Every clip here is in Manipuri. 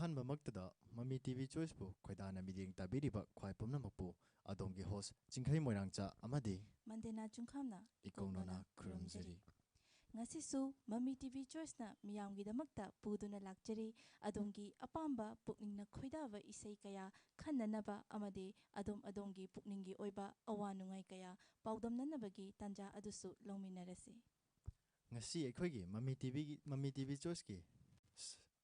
ꯑꯍꯥꯟꯕꯃꯛꯇꯗ ꯃꯃꯤ ꯇꯤꯚꯤ ꯆꯣꯏꯁꯄꯨ ꯈꯣꯏꯗꯥꯅ ꯃꯤꯠꯌꯦꯡ ꯇꯥꯕꯤꯔꯤꯕ ꯈ꯭ꯋꯥꯏ ꯄꯨꯝꯅꯃꯛꯄꯨ ꯑꯗꯣꯝꯒꯤ ꯍꯣꯁ ꯆꯤꯡꯈꯩ ꯃꯣꯏꯔꯥꯡꯆꯥ ꯑꯃꯗꯤ ꯃꯟꯗꯦꯅꯥ ꯆꯨꯡꯈꯥꯝꯅ ꯏꯀꯧꯅꯅ ꯈꯨꯔꯨꯝꯖꯔꯤ꯫ ꯉꯁꯤꯁꯨ ꯃꯃꯤ ꯇꯤꯚꯤ ꯆꯣꯏꯁꯅ ꯃꯤꯌꯥꯝꯒꯤꯗꯃꯛꯇ ꯄꯨꯗꯨꯅ ꯂꯥꯛꯆꯔꯤ ꯑꯗꯣꯝꯒꯤ ꯑꯄꯥꯝꯕ ꯄꯨꯛꯅꯤꯡꯅ ꯈꯣꯏꯗꯥꯕ ꯏꯁꯩ ꯀꯌꯥ ꯈꯟꯅꯅꯕ ꯑꯃꯗꯤ ꯑꯗꯣꯝꯒꯤ ꯄꯨꯛꯅꯤꯡꯒꯤ ꯑꯣꯏꯕ ꯑꯋꯥ ꯅꯨꯡꯉꯥꯏ ꯀꯌꯥ ꯄꯥꯎꯗꯝꯅꯅꯕꯒꯤ ꯇꯥꯟꯖꯥ ꯑꯗꯨꯁꯨ ꯂꯧꯃꯤꯟꯅꯔꯁꯤ꯫ ꯉꯁꯤ ꯑꯩꯈꯣꯏꯒꯤ ꯃꯃꯤ ꯇꯤꯚꯤ ꯆꯣꯏꯁꯀꯤ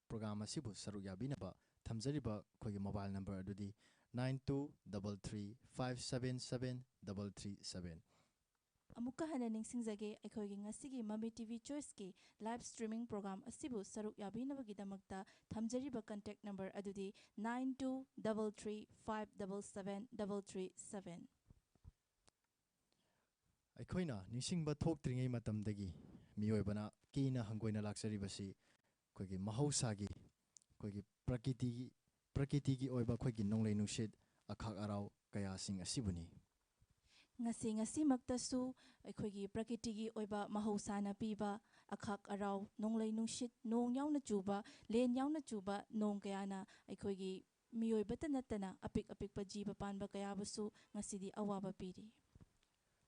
ꯄ꯭ꯔꯣꯒ꯭ꯔꯥꯝ ꯑꯁꯤꯕꯨ ꯁꯔꯨꯛ ꯌꯥꯕꯤꯅꯕ ꯊꯝꯖꯔꯤꯕ ꯑꯩꯈꯣꯏꯒꯤ ꯃꯣꯕꯥꯏꯜ ꯅꯝꯕꯔ ꯑꯗꯨꯗꯤ 9233577337 ꯑꯃꯨꯛꯀ ꯍꯟꯅ ꯅꯤꯡꯁꯤꯡꯖꯒꯦ ꯑꯩꯈꯣꯏꯒꯤ ꯉꯁꯤꯒꯤ ꯃꯃꯤ ꯇꯤꯚꯤ ꯆꯣꯏꯁꯀꯤ ꯂꯥꯏꯚ ꯁ꯭ꯇ꯭ꯔꯤꯃꯤꯡ ꯄ꯭ꯔꯣꯒ꯭ꯔꯥꯝ ꯑꯁꯤꯕꯨ ꯁꯔꯨꯛ ꯌꯥꯕꯤꯅꯕꯒꯤꯗꯃꯛꯇ ꯊꯝꯖꯔꯤꯕ ꯀꯟꯇꯦꯛ ꯅꯝꯕꯔ ꯑꯗꯨꯗꯤ 9233577337꯫ ꯑꯩꯈꯣꯏꯅ ꯅꯤꯡꯁꯤꯡꯕ ꯊꯣꯛꯇ꯭ꯔꯤꯉꯩ ꯃꯇꯝꯗꯒꯤ ꯃꯤꯑꯣꯏꯕꯅ ꯀꯤꯅ ꯍꯪꯒꯣꯏꯅ ꯂꯥꯛꯆꯔꯤꯕꯁꯤ ꯑꯩꯈꯣꯏꯒꯤ ꯃꯍꯧꯁꯥꯒꯤ ꯑꯩꯈꯣꯏꯒꯤ ꯄ꯭ꯔꯀꯤꯇꯤꯒꯤ ꯑꯣꯏꯕ ꯑꯩꯈꯣꯏꯒꯤ ꯅꯣꯡꯂꯩ ꯅꯨꯡꯁꯤꯠ ꯑꯈꯥꯛ ꯑꯔꯥꯎ ꯀꯌꯥꯁꯤꯡ ꯑꯁꯤꯕꯨꯅꯤ꯫ ꯉꯁꯤꯃꯛꯇꯁꯨ ꯑꯩꯈꯣꯏꯒꯤ ꯄ꯭ꯔꯀꯤꯇꯤꯒꯤ ꯑꯣꯏꯕ ꯃꯍꯧꯁꯥꯅ ꯄꯤꯕ ꯑꯈꯥꯛ ꯑꯔꯥꯎ ꯅꯣꯡꯂꯩ ꯅꯨꯡꯁꯤꯠ ꯅꯣꯡ ꯌꯥꯎꯅ ꯆꯨꯕ ꯂꯦꯟ ꯌꯥꯎꯅ ꯆꯨꯕ ꯅꯣꯡ ꯀꯌꯥꯅ ꯑꯩꯈꯣꯏꯒꯤ ꯃꯤꯑꯣꯏꯕꯇ ꯅꯠꯇꯅ ꯑꯄꯤꯛꯄ ꯖꯤꯕ ꯄꯥꯟꯕ ꯀꯌꯥꯕꯨꯁꯨ ꯉꯁꯤꯗꯤ ꯑꯋꯥꯕ ꯄꯤꯔꯤ꯫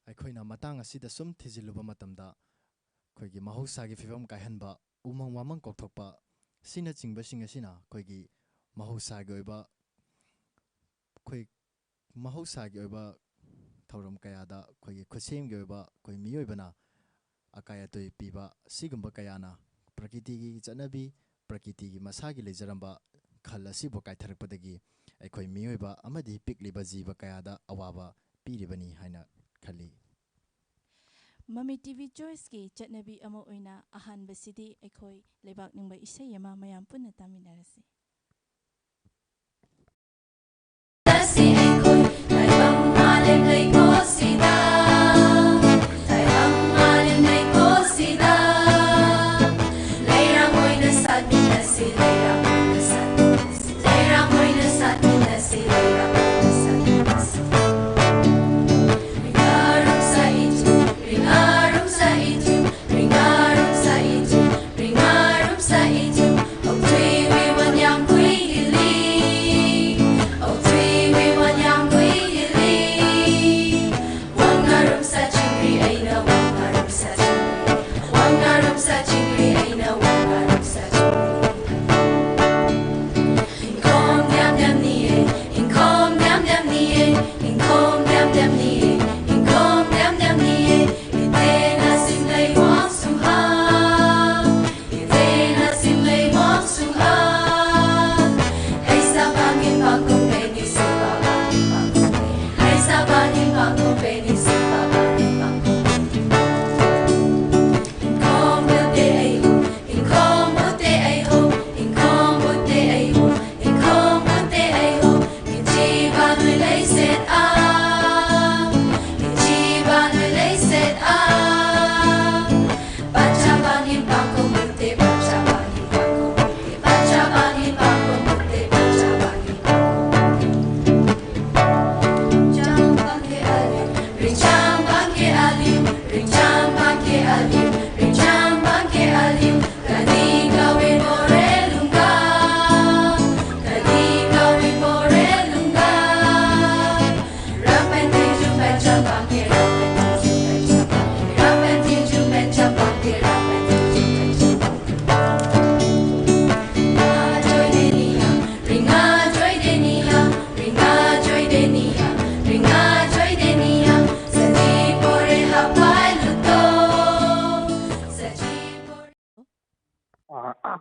ꯑꯩꯈꯣꯏꯅ ꯃꯇꯥꯡ ꯑꯁꯤꯗ ꯁꯨꯝ ꯊꯤꯖꯤꯜꯂꯨꯕ ꯃꯇꯝꯗ ꯑꯩꯈꯣꯏꯒꯤ ꯃꯍꯧꯁꯥꯒꯤ ꯐꯤꯕꯝ ꯀꯥꯏꯍꯟꯕ ꯎꯃꯪ ꯋꯥꯃꯪ ꯀꯣꯛꯊꯣꯛꯄ ꯑꯁꯤꯅꯆꯤꯡꯕꯁꯤꯡ ꯑꯁꯤꯅ ꯑꯩꯈꯣꯏꯒꯤ ꯃꯍꯧꯁꯥꯒꯤ ꯑꯣꯏꯕ ꯊꯧꯔꯝ ꯀꯌꯥꯗ ꯑꯩꯈꯣꯏꯒꯤ ꯈꯨꯠꯁꯦꯝꯒꯤ ꯑꯣꯏꯕ ꯑꯩꯈꯣꯏ ꯃꯤꯑꯣꯏꯕꯅ ꯑꯀꯥꯏ ꯑꯇꯣꯏ ꯄꯤꯕ ꯑꯁꯤꯒꯨꯝꯕ ꯀꯌꯥꯅ ꯄ꯭ꯔꯀꯤꯇꯤꯒꯤ ꯆꯠꯅꯕꯤ ꯄ꯭ꯔꯀꯤꯇꯤꯒꯤ ꯃꯁꯥꯒꯤ ꯂꯩꯖꯔꯝꯕ ꯈꯜ ꯑꯁꯤꯕꯨ ꯀꯥꯏꯊꯔꯛꯄꯗꯒꯤ ꯑꯩꯈꯣꯏ ꯃꯤꯑꯣꯏꯕ ꯑꯃꯗꯤ ꯄꯤꯛꯂꯤꯕ ꯖꯤꯕ ꯀꯌꯥꯗ ꯑꯋꯥꯕ ꯄꯤꯔꯤꯕꯅꯤ ꯍꯥꯏꯅ ꯈꯜꯂꯤ꯫ ꯃꯃꯤ ꯇꯤꯚꯤ ꯆꯣꯏꯁꯀꯤ ꯆꯠꯅꯕꯤ ꯑꯃ ꯑꯣꯏꯅ ꯑꯍꯥꯟꯕꯁꯤꯗꯤ ꯑꯩꯈꯣꯏ ꯂꯩꯕꯥꯛ ꯅꯤꯡꯕ ꯏꯁꯩ ꯑꯃ ꯃꯌꯥꯝ ꯄꯨꯟꯅ ꯇꯥꯃꯤꯟꯅꯔꯁꯤ꯫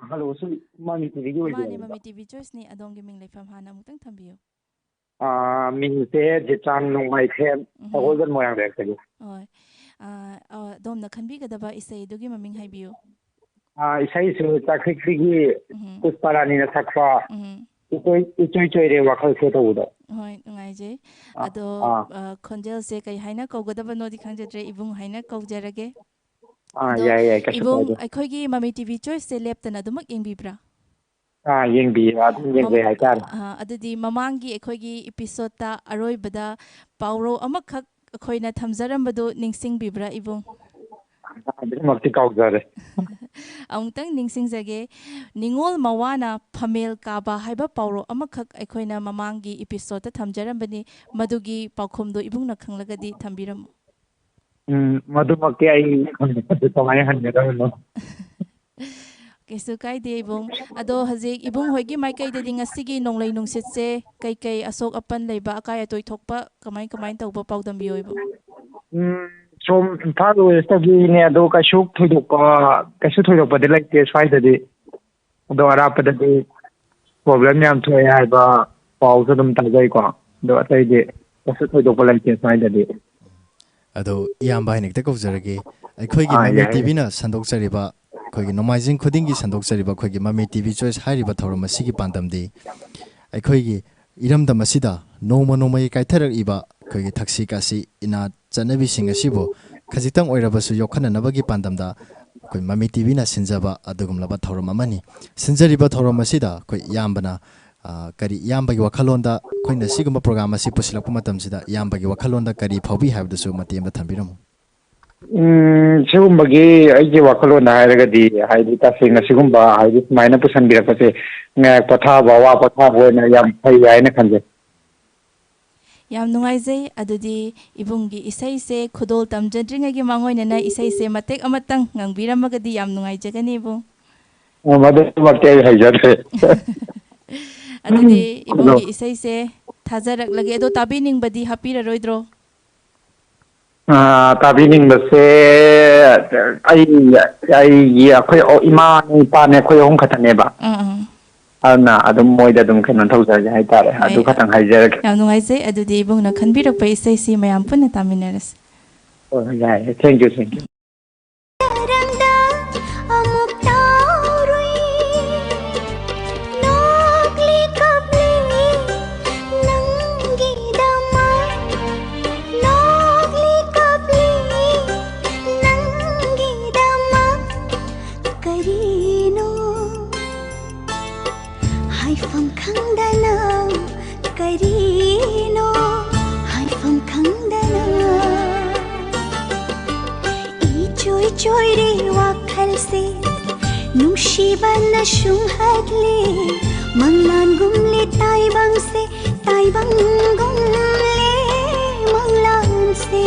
Hello, so Mami TV Mani Mami TV Choice ni adong giming leifam hana amutang thambiyo. Min se Jitang nong mai them Golden Moyang dek tadi. Oi. Dom na khanbigadaba isai dugi maming haibiyo. Isai su takrigi Pusparani na sakwa. Ichoi re wakhal se tawuda. Hoi, ngai je. Ado khonjel se kai haina kaugadaba no di khangjadre ibung haina kaujarage. Ibung aikogi Mami TV Choice se leptana dumak yengbibra. Yengbi yengbe haitar. Adudi mamangi aikogi episode ta aroibada pauro amakhak akoina thamjarambadu ningsingbibra ibung. ꯑꯃꯨꯛꯇꯪ ꯅꯤꯡꯁꯤꯡꯖꯒꯦ ꯅꯤꯡꯉꯣꯜ ꯃꯋꯥꯅ ꯐꯝꯃꯦꯜ ꯀꯥꯕ ꯍꯥꯏꯕ ꯄꯥꯎꯔꯧ ꯑꯃꯈꯛ ꯑꯩꯈꯣꯏꯅ ꯃꯃꯥꯡꯒꯤ ꯏꯄꯤꯁꯣꯗꯇ ꯊꯝꯖꯔꯝꯕꯅꯤ ꯃꯗꯨꯒꯤ ꯄꯥꯎꯈꯨꯝꯗꯣ ꯏꯕꯨꯡꯅ ꯈꯪꯂꯒꯗꯤ ꯊꯝꯕꯤꯔꯝꯃꯨ ꯃꯗꯨꯃꯛꯇꯤ ꯑꯩ ꯈꯪꯗꯦ ꯀꯃꯥꯏꯅ ꯍꯟꯒꯗꯕꯅꯣ ꯀꯩꯁꯨ ꯀꯥꯏꯗꯦ ꯏꯕꯨꯡ ꯑꯗꯣ ꯍꯧꯖꯤꯛ ꯏꯕꯨꯡ ꯍꯣꯏꯒꯤ ꯃꯥꯏꯀꯩꯗꯗꯤ ꯉꯁꯤꯒꯤ ꯅꯣꯡꯂꯩ ꯅꯨꯡꯁꯤꯠꯁꯦ ꯀꯩꯀꯩ ꯑꯁꯣꯛ ꯑꯄꯟ ꯂꯩꯕ ꯑꯀꯥꯏ ꯑꯇꯣꯏ ꯊꯣꯛꯄ ꯀꯃꯥꯏ ꯇꯧꯕ ꯄꯥꯎꯗꯝꯕꯤꯌꯣ ꯏꯕꯨꯡ ꯁꯣꯝ ꯏꯝꯐꯥꯜ ꯋꯦꯁꯇꯒꯤꯅꯦ ꯑꯗꯣ ꯀꯩꯁꯨ ꯊꯣꯏꯗꯣꯛꯄꯗꯤ ꯂꯩꯇꯦ ꯁ꯭ꯋꯥꯏꯗꯗꯤ ꯑꯗꯣ ꯑꯔꯥꯞꯄꯗꯗꯤ ꯄ꯭ꯔꯣꯕ꯭ꯂꯦꯝ ꯌꯥꯝ ꯊꯣꯛꯑꯦ ꯍꯥꯏꯕ ꯄꯥꯎꯁꯨ ꯑꯗꯨꯝ ꯇꯥꯖꯩꯀꯣ ꯑꯗꯣ ꯑꯇꯩꯗꯤ ꯀꯩꯁꯨ ꯊꯣꯏꯗꯣꯛꯄ ꯂꯩꯇꯦ ꯁ꯭ꯋꯥꯏꯗꯗꯤ ꯑꯗꯣ ꯏꯌꯥꯝꯕ ꯍꯥꯏꯅ ꯍꯦꯛꯇ ꯀꯧꯖꯔꯒꯦ ꯑꯩꯈꯣꯏꯒꯤ ꯃꯃꯤ ꯌꯥꯏ ꯇꯤꯚꯤꯅ ꯁꯟꯗꯣꯛꯆꯔꯤꯕ ꯑꯩꯈꯣꯏꯒꯤ ꯅꯣꯡꯃꯥꯏꯖꯤꯡ ꯈꯨꯗꯤꯡꯒꯤ ꯁꯟꯗꯣꯛꯆꯔꯤꯕ ꯑꯩꯈꯣꯏꯒꯤ ꯃꯃꯤ ꯇꯤꯚꯤ ꯆꯣꯏꯁ ꯍꯥꯏꯔꯤꯕ ꯊꯧꯔꯝ ꯑꯁꯤꯒꯤ ꯄꯥꯟꯗꯝꯗꯤ ꯑꯩꯈꯣꯏꯒꯤ ꯏꯔꯝꯗꯝ ꯑꯁꯤꯗ ꯅꯣꯡꯃꯒꯤ ꯀꯥꯏꯊꯔꯛꯏꯕ ꯑꯩꯈꯣꯏꯒꯤ ꯊꯛꯁꯤ ꯈꯥꯁꯤ ꯏꯅꯥꯠ ꯆꯠꯅꯕꯤꯁꯤꯡ ꯑꯁꯤꯕꯨ ꯈꯖꯤꯛꯇꯪ ꯑꯣꯏꯔꯕꯁꯨ ꯌꯣꯛꯈꯠꯅꯅꯕꯒꯤ ꯄꯥꯟꯗꯝꯗ ꯑꯩꯈꯣꯏ ꯃꯃꯤ ꯇꯤꯚꯤꯅ ꯁꯤꯟꯖꯕ ꯑꯗꯨꯒꯨꯝꯂꯕ ꯊꯧꯔꯝ ꯑꯃꯅꯤ ꯁꯤꯟꯖꯔꯤꯕ ꯊꯧꯔꯝ ꯑꯁꯤꯗ ꯑꯩꯈꯣꯏ ꯏꯌꯥꯝꯕꯅ ꯏꯌꯥꯝꯕꯒꯤ ꯋꯥꯈꯜꯂꯣꯟꯗ ꯑꯩꯈꯣꯏꯅ ꯁꯤꯒꯨꯝꯕ ꯄ꯭ꯔꯣꯒ꯭ꯔꯥꯝ ꯑꯁꯤ ꯄꯨꯁꯤꯜꯂꯛꯄ ꯃꯇꯝꯁꯤꯗ ꯏꯌꯥꯝꯕꯒꯤ ꯋꯥꯈꯜꯂꯣꯟꯗ ꯀꯔꯤ ꯐꯥꯎꯕꯤ ꯍꯥꯏꯕꯗꯨꯁꯨ ꯃꯇꯦꯛ ꯑꯃꯇ ꯊꯝꯕꯤꯔꯝꯃꯨ ꯁꯤꯒꯨꯝꯕꯒꯤ ꯑꯩꯒꯤ ꯋꯥꯈꯜꯂꯣꯟꯗ ꯍꯥꯏꯔꯒꯗꯤ ꯍꯥꯏꯗꯤ ꯇꯁꯦꯡꯅ ꯁꯤꯒꯨꯝꯕ ꯍꯥꯏꯗꯤ ꯁꯨꯃꯥꯏꯅ ꯄꯨꯁꯟꯕꯤꯔꯛꯄꯁꯦ ꯉꯥꯏ ꯄꯣꯊꯥꯕ ꯑꯋꯥ ꯄꯣꯊꯥꯕ ꯑꯣꯏꯅ ꯌꯥꯝ ꯐꯩ ꯍꯥꯏꯅ ꯈꯟꯖꯩ ꯌꯥꯝ ꯅꯨꯡꯉꯥꯏꯖꯩ ꯑꯗꯨꯗꯤ ꯏꯕꯨꯡꯒꯤ ꯏꯁꯩꯁꯦ ꯈꯨꯗꯣꯜ ꯇꯝꯖꯗ꯭ꯔꯤꯉꯩꯒꯤ ꯃꯥꯡꯑꯣꯏꯅꯅ ꯏꯁꯩꯁꯦ ꯃꯇꯦꯛ ꯑꯃꯇꯪ ꯉꯪꯕꯤꯔꯝꯃꯒꯗꯤ ꯌꯥꯝ ꯅꯨꯡꯉꯥꯏꯖꯒꯅꯤ ꯏꯕꯨꯡ ꯃꯗꯨꯃꯛꯇꯤ ꯑꯩ ꯍꯩꯖꯗ꯭ꯔꯦ ꯑꯗꯨꯗꯤ ꯑꯗꯣ ꯏꯕꯨꯡꯒꯤ ꯏꯁꯩꯁꯦ ꯊꯥꯖꯔꯛꯂꯒꯦ ꯑꯗꯣ ꯇꯥꯕꯤꯅꯤꯡꯕꯗꯤ ꯍꯥꯞꯄꯤꯔꯔꯣꯏꯗ꯭ꯔꯣ ꯇꯥꯕꯤꯅꯤꯡꯕꯁꯦ ꯑꯩꯈꯣꯏ ꯏꯃꯥꯅꯦ ꯏꯄꯥꯅꯦ ꯑꯩꯈꯣꯏ ꯑꯍꯨꯝ ꯈꯛꯇꯅꯦꯕ ꯑꯗꯨꯅ ꯑꯗꯨꯝ ꯃꯣꯏꯗ ꯑꯗꯨꯝ ꯀꯩꯅꯣ ꯇꯧꯖꯔꯒꯦ ꯍꯥꯏꯇꯥꯔꯦ ꯍꯣꯏ ꯑꯗꯨ ꯈꯛꯇꯪ ꯍꯥꯏꯖꯔꯒꯦ ꯌꯥꯝ ꯅꯨꯡꯉꯥꯏꯖꯩ ꯑꯗꯨꯗꯤ ꯏꯕꯨꯡꯅ ꯈꯟꯕꯤꯔꯛꯄ ꯏꯁꯩꯁꯤ ꯃꯌꯥꯝ ꯄꯨꯟꯅ ꯇꯥꯃꯤꯟꯅꯔꯁꯤ ꯍꯣꯏ ꯌꯥꯏ ꯊꯦꯡꯛꯌꯨ Haifam khangdana karino haifam khangdana ichoy choy re wakhal se nungshibana shunghadle manglan gumle taibang gumle manglan se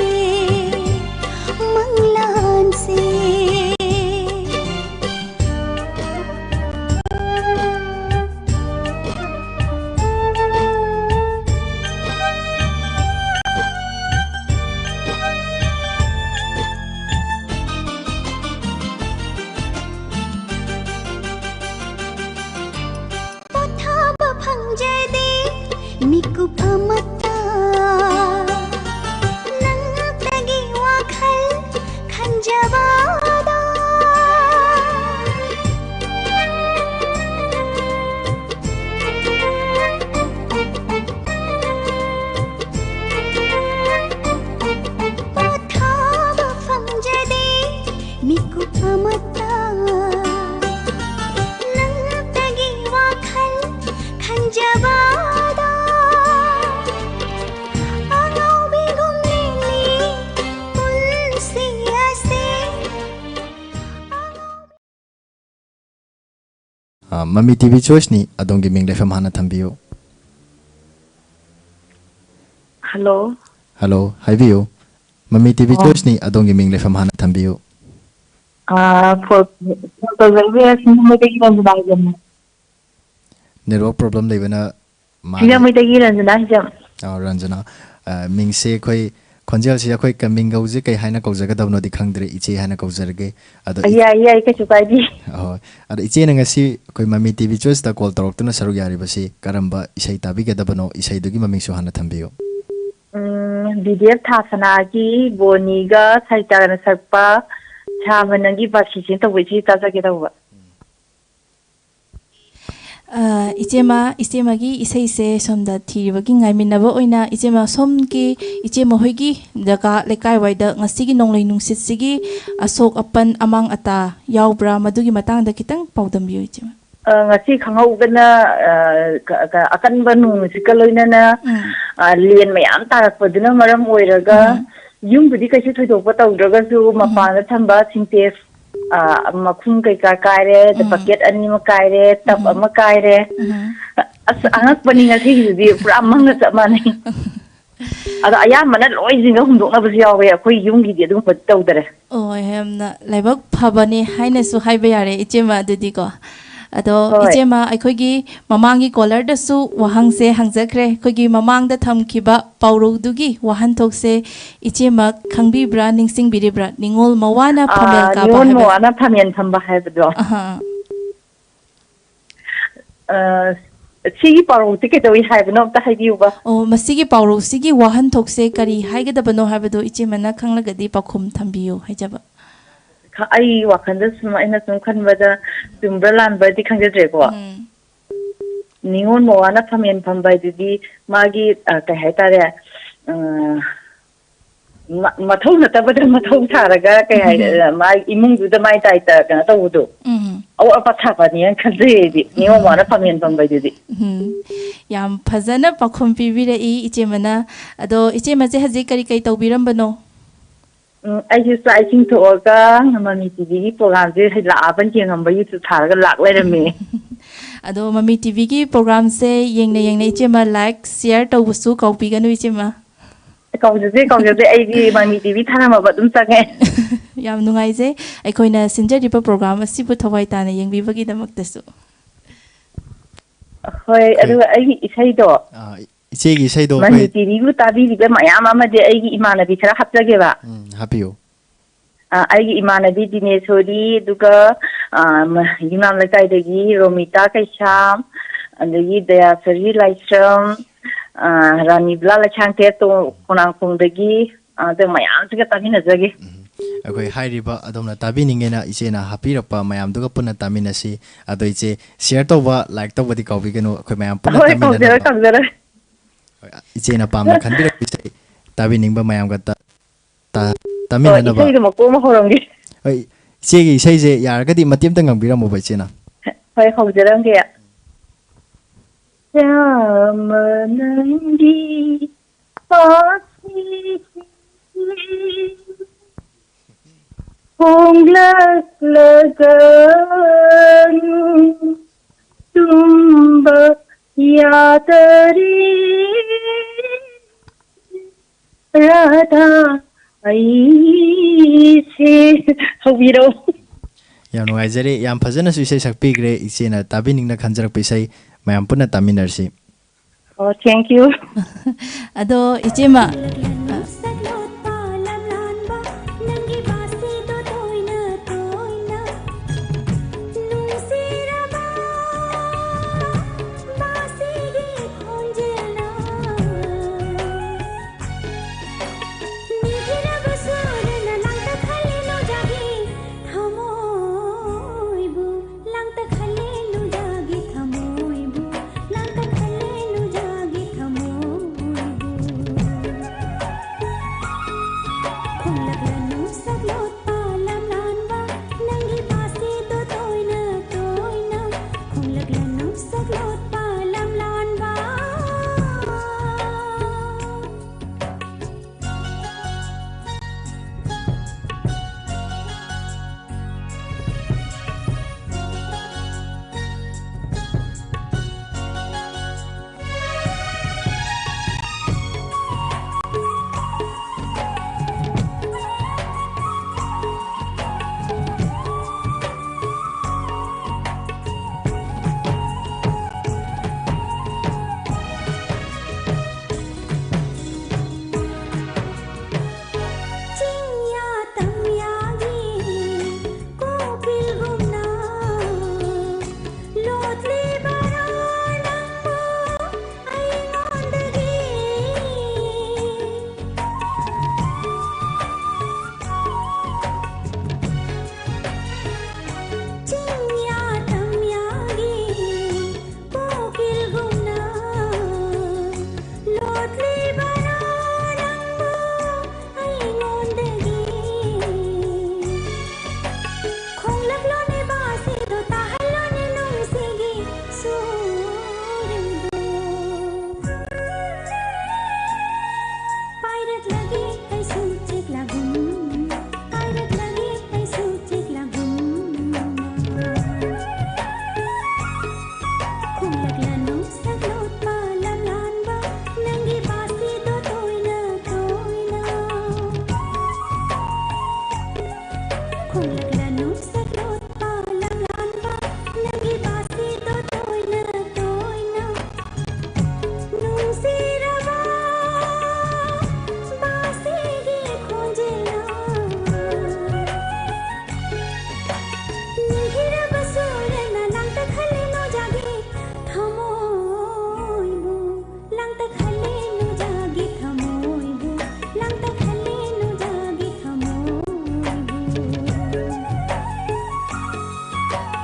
mikup amata nang tagi wakhal khanjawada pathaba famjade mikup amata nang tagi wakhal khanjawada ꯃꯃꯤ ꯇꯤꯚꯤ ꯆꯣꯏꯁꯅꯤ ꯑꯗꯣꯝꯒꯤ ꯃꯤꯡ ꯂꯩꯐꯝ ꯍꯥꯟꯅ ꯊꯝꯕꯤꯌꯨ ꯍꯜꯂꯣ ꯍꯥꯏꯕꯤꯌꯨ ꯃꯃꯤ ꯇꯤꯚꯤ ꯆꯣꯏꯁꯅꯤ ꯑꯗꯣꯝꯒꯤ ꯃꯤꯡ ꯂꯩꯐꯝ ꯍꯥꯟꯅ ꯊꯝꯕꯤꯌꯨ ꯅꯦꯠꯋꯥꯔꯛ ꯄ꯭ꯔꯣꯕ꯭ꯂꯦꯝ ꯂꯩꯕꯅ ꯔꯟꯖꯅꯥ ꯃꯤꯡꯁꯦ ꯑꯩꯈꯣꯏ ꯈꯣꯟꯖꯦꯜꯁꯤ ꯑꯩꯈꯣꯏ ꯀꯃꯤꯡꯒꯧꯁꯦ ꯀꯩ ꯍꯥꯏꯅ ꯀꯧꯖꯒꯗꯕꯅꯣꯗꯤ ꯈꯪꯗ꯭ꯔꯦ ꯏꯆꯦ ꯍꯥꯏꯅ ꯀꯧꯖꯔꯒꯦ ꯑꯗꯣ ꯌꯥꯏ ꯀꯩꯁꯨ ꯀꯥꯏꯗꯦ ꯍꯣꯏ ꯑꯗꯣ ꯏꯆꯦꯅ ꯉꯁꯤ ꯑꯩꯈꯣꯏ ꯃꯃꯤ ꯇꯤꯚꯤ ꯆꯣꯏꯁꯇ ꯀꯣꯜ ꯇꯧꯔꯛꯇꯨꯅ ꯁꯔꯨꯛ ꯌꯥꯔꯤꯕꯁꯤ ꯀꯔꯝꯕ ꯏꯁꯩ ꯇꯥꯕꯤꯒꯗꯕꯅꯣ ꯏꯁꯩꯗꯨꯒꯤ ꯃꯃꯤꯡꯁꯨ ꯍꯥꯟꯅ ꯊꯝꯕꯤꯌꯨ ꯕꯤꯗꯤꯑꯦꯐ ꯊꯥꯁꯅꯥꯒꯤ ꯕꯣꯅꯤꯒ ꯁꯩꯇꯥꯅ ꯁꯛꯄ ꯁꯥꯃꯅꯒꯤ ꯕꯥꯁꯤꯁꯦ ꯇꯧꯕ ꯏꯁꯩ ꯇꯥꯖꯒꯦ ꯇꯧꯕ ꯏꯆꯦꯃꯒꯤ ꯏꯁꯩꯁꯦ ꯁꯣꯝꯗ ꯊꯤꯔꯤꯕꯒꯤ ꯉꯥꯏꯃꯤꯟꯅꯕ ꯑꯣꯏꯅ ꯏꯆꯦꯃ ꯁꯣꯝꯒꯤ ꯏꯆꯦꯃ ꯍꯣꯏꯒꯤ ꯖꯒꯥ ꯂꯩꯀꯥꯏꯋꯥꯏꯗ ꯉꯁꯤꯒꯤ ꯅꯣꯡꯂꯩ ꯅꯨꯡꯁꯤꯠꯁꯤꯒꯤ ꯑꯁꯣꯛ ꯑꯄꯟ ꯑꯃꯥꯡ ꯑꯇꯥ ꯌꯥꯎꯕ꯭ꯔꯥ ꯃꯗꯨꯒꯤ ꯃꯇꯥꯡꯗ ꯈꯤꯇꯪ ꯄꯥꯎꯗꯝꯕꯤꯌꯨ ꯏꯆꯦꯃ ngasi khanghaudana akanba nung sikal loinana lien mayam tarakpaduna maram oiraga yum budi kaisi thoidokpa tawdraga su mapana thamba singtes makhum kai ka kaire the bucket ani ma kaire tap ama kaire as angak pani nga thi di pura mang sa mani ada ayam mana loi jinga hundok na basi yawe akoi yumgi di adum pat tawdare oh hemna laibak phabani haina su haiba yare ichema dudi ko ado ichema aikhogi mamangi collar da su wahang se hangjakre khogi mamang da thamkiba pauru dugi wahan thokse ichema khangbi bra ningsing biri bra ningol mawana phamel ka ba ningol mawana phamen thamba haibdo sigi paru tike to haibno ta haibiuba oh masigi pauru sigi wahan thokse kari haigedabano haibdo ichemana khanglagadi pakhum thambiu haijaba ai wakhanda sum aina sum khanbada tumbra lanba di khangjadre ko ningon mowana phamen phambai di magi kai haitare mathau na tabada mathau tharaga kai hai ma imung du da mai tai ta kana tawudu aw apatha pa ni khanje di ningon mowana phamen phambai di yam phajana pakhum pibire ichemana ado ichema je haji kari kai tawbirambano ꯑꯩꯁꯨ ꯆꯥꯛ ꯏꯁꯤꯡ ꯊꯣꯛꯑꯒ ꯃꯃꯤ ꯇꯤꯚꯤꯒꯤ ꯄ꯭ꯔꯣꯒ꯭ꯔꯥꯝꯁꯦ ꯂꯥꯛꯑꯕꯅ ꯌꯦꯡꯉꯝꯕ ꯌꯨꯇ꯭ꯌꯨꯕ ꯊꯥꯔꯒ ꯂꯥꯛ ꯂꯩꯔꯝꯃꯦ ꯑꯗꯣ ꯃꯃꯤ ꯇꯤꯚꯤꯒꯤ ꯄ꯭ꯔꯣꯒ꯭ꯔꯥꯝꯁꯦ ꯌꯦꯡꯅ ꯏꯆꯦꯃ ꯂꯥꯏꯛ ꯁꯤꯌꯔ ꯇꯧꯕꯁꯨ ꯀꯥꯎꯕꯤꯒꯅꯨ ꯏꯆꯦꯃ ꯀꯥꯎꯖꯗꯦ ꯑꯩꯗꯤ ꯃꯃꯤ ꯇꯤꯚꯤ ꯊꯥꯔꯝꯃꯕ ꯑꯗꯨꯝ ꯆꯪꯉꯦ ꯌꯥꯝ ꯅꯨꯡꯉꯥꯏꯖꯩ ꯑꯩꯈꯣꯏꯅ ꯁꯤꯟꯖꯔꯤꯕ ꯄ꯭ꯔꯣꯒ꯭ꯔꯥꯝ ꯑꯁꯤꯕꯨ ꯊꯋꯥꯏ ꯇꯥꯅ ꯌꯦꯡꯕꯤꯕꯒꯤꯗꯃꯛꯇꯁꯨ ꯍꯣꯏ ꯑꯗꯨꯒ ꯑꯩꯒꯤ ꯏꯁꯩꯗꯣ 이제기 이세도 ꯃꯃꯤ ꯇꯤꯚꯤꯕꯨ ꯇꯥꯕꯤꯔꯤꯕ ꯃꯌꯥꯝ ꯑꯃꯗꯤ ꯑꯩꯒꯤ ꯏꯃꯥꯟꯅꯕꯤ ꯈꯔ ꯍꯥꯞꯆꯒꯦꯕ 하피요 ꯑꯩꯒꯤ ꯏꯃꯥꯟꯅꯕꯤ ꯗꯤꯅꯦꯁꯣꯔꯤ ꯑꯗꯨꯒ ꯌꯨꯝꯅꯥꯝ ꯂꯩꯀꯥꯏꯗꯒꯤ ꯔꯣꯃꯤꯇꯥ ꯀꯩꯁꯥꯝ ꯑꯗꯒꯤ ꯗꯌꯥꯁꯔꯤ ꯂꯥꯏꯁ꯭ꯔꯝ ꯔꯥꯅꯤꯕꯂꯥ ꯂꯩꯁꯥꯡꯊꯦꯠ ꯈꯣꯡꯅꯥꯡꯈꯣꯡꯗꯒꯤ ꯑꯗ ꯃꯌꯥꯝꯁꯤꯒ ꯇꯥꯃꯤꯟꯅꯖꯒꯦ ꯑꯩꯈꯣꯏ ꯍꯥꯏꯔꯤꯕ ꯑꯗꯣꯝꯅ ꯇꯥꯕꯤꯅꯤꯡꯉꯦꯅ ꯏꯆꯦꯅ ꯍꯥꯞꯄꯤꯔꯛꯄ ꯃꯌꯥꯝꯗꯨꯒ ꯄꯨꯟꯅ ꯇꯥꯃꯤꯟꯅꯁꯤ ꯑꯗꯣ ꯏꯆꯦ ꯁꯤꯌꯔ ꯇꯧꯕ ꯂꯥꯏꯛ ꯇꯧꯕꯗꯤ ꯀꯥꯎꯕꯤꯒꯅꯨ ꯑꯩꯈꯣꯏ ꯃꯌꯥꯝ ꯄꯨꯟꯅ ꯀꯧꯖꯔꯦ 이제나 밤나 칸비럭 이제 따비닝바 마ям가 따미나나바 이세이도 먹고 호랑기 이제기 이세이제 야르가디 마띠엠땅 강비라 모바 이제나 hoy hojjarangya Ramanangi Pasi Honglas lagan Tumba Yatari Radha Aise Hobiro ꯌꯥꯝ ꯅꯨꯡꯉꯥꯏꯖꯔꯦ ꯌꯥꯝ ꯐꯖꯅꯁꯨ ꯏꯁꯩ ꯁꯛꯄꯤꯈ꯭ꯔꯦ ꯏꯆꯦꯅ ꯇꯥꯕꯤꯅꯤꯡꯅ ꯈꯟꯖꯔꯛꯄ ꯏꯁꯩ ꯃꯌꯥꯝ ꯄꯨꯟꯅ ꯇꯥꯃꯤꯟꯅꯔꯁꯤ Oh, thank you. Ado ichema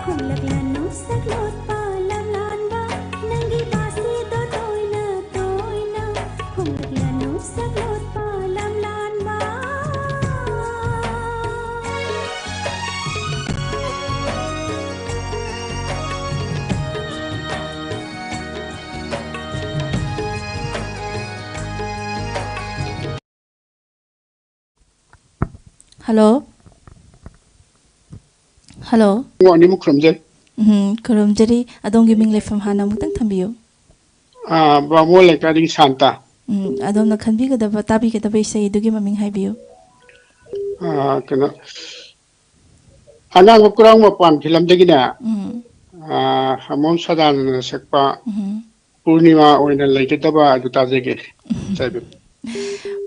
Khulaklan saklot palam lanba nangi basi do toina khulaklan saklot palam lanba Hello. Hello. Ngoni mu khramjai. Kurum jari adongi ming lefam hana mutang thambiyo. Ba mo le ka ding santa. Adom na khanbi ga daba tabi ga daba isai dugi maming haibiyo. Kana anang kurang ma pan film degi na. Hamon sadan sakpa Purnima oina laite taba adu tajege. Saibu.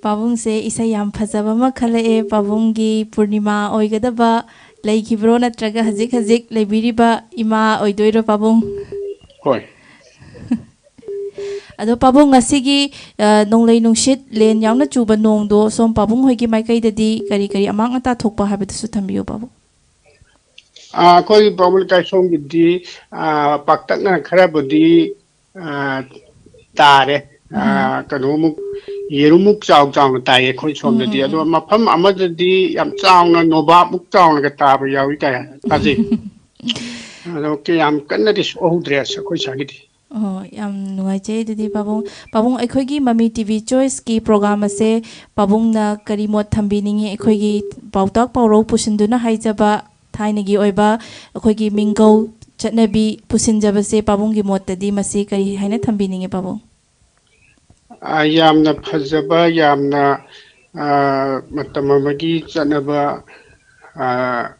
Pabung se isai yam phajaba ma khale e pabung gi Purnima oigadaba leikibro natraga hazik hazik lebiriba ima oidoiro pabung. Hoi. Ado pabung ngasigi nonglei nungshit len yauna chuba nongdo som pabung hoigi maikai dadi kari kari amang ata thokpa habitusu thambiyo pabung. Koi pamul kai som gidi paktak na khara budi tare kanu muk yerumuk chaw chaw ta ye khoi som de ado mafam amadadi yam chaw na noba muk chaw na ta ba yawi ka taji ado ke yam kanna dis ohudres khoi sagidi Oh, yam nungaijay didi pabung aikhoigi Mami TV Choice ki program ase pabung na karimot thambiningi aikhoigi pautak pauro pusinduna haijaba thainagi oiba aikhoigi minggo chatnabi pusinjaba se pabung gi mottadi masi kari haina thambiningi pabung yamna phajaba yamna matam amagi chanaba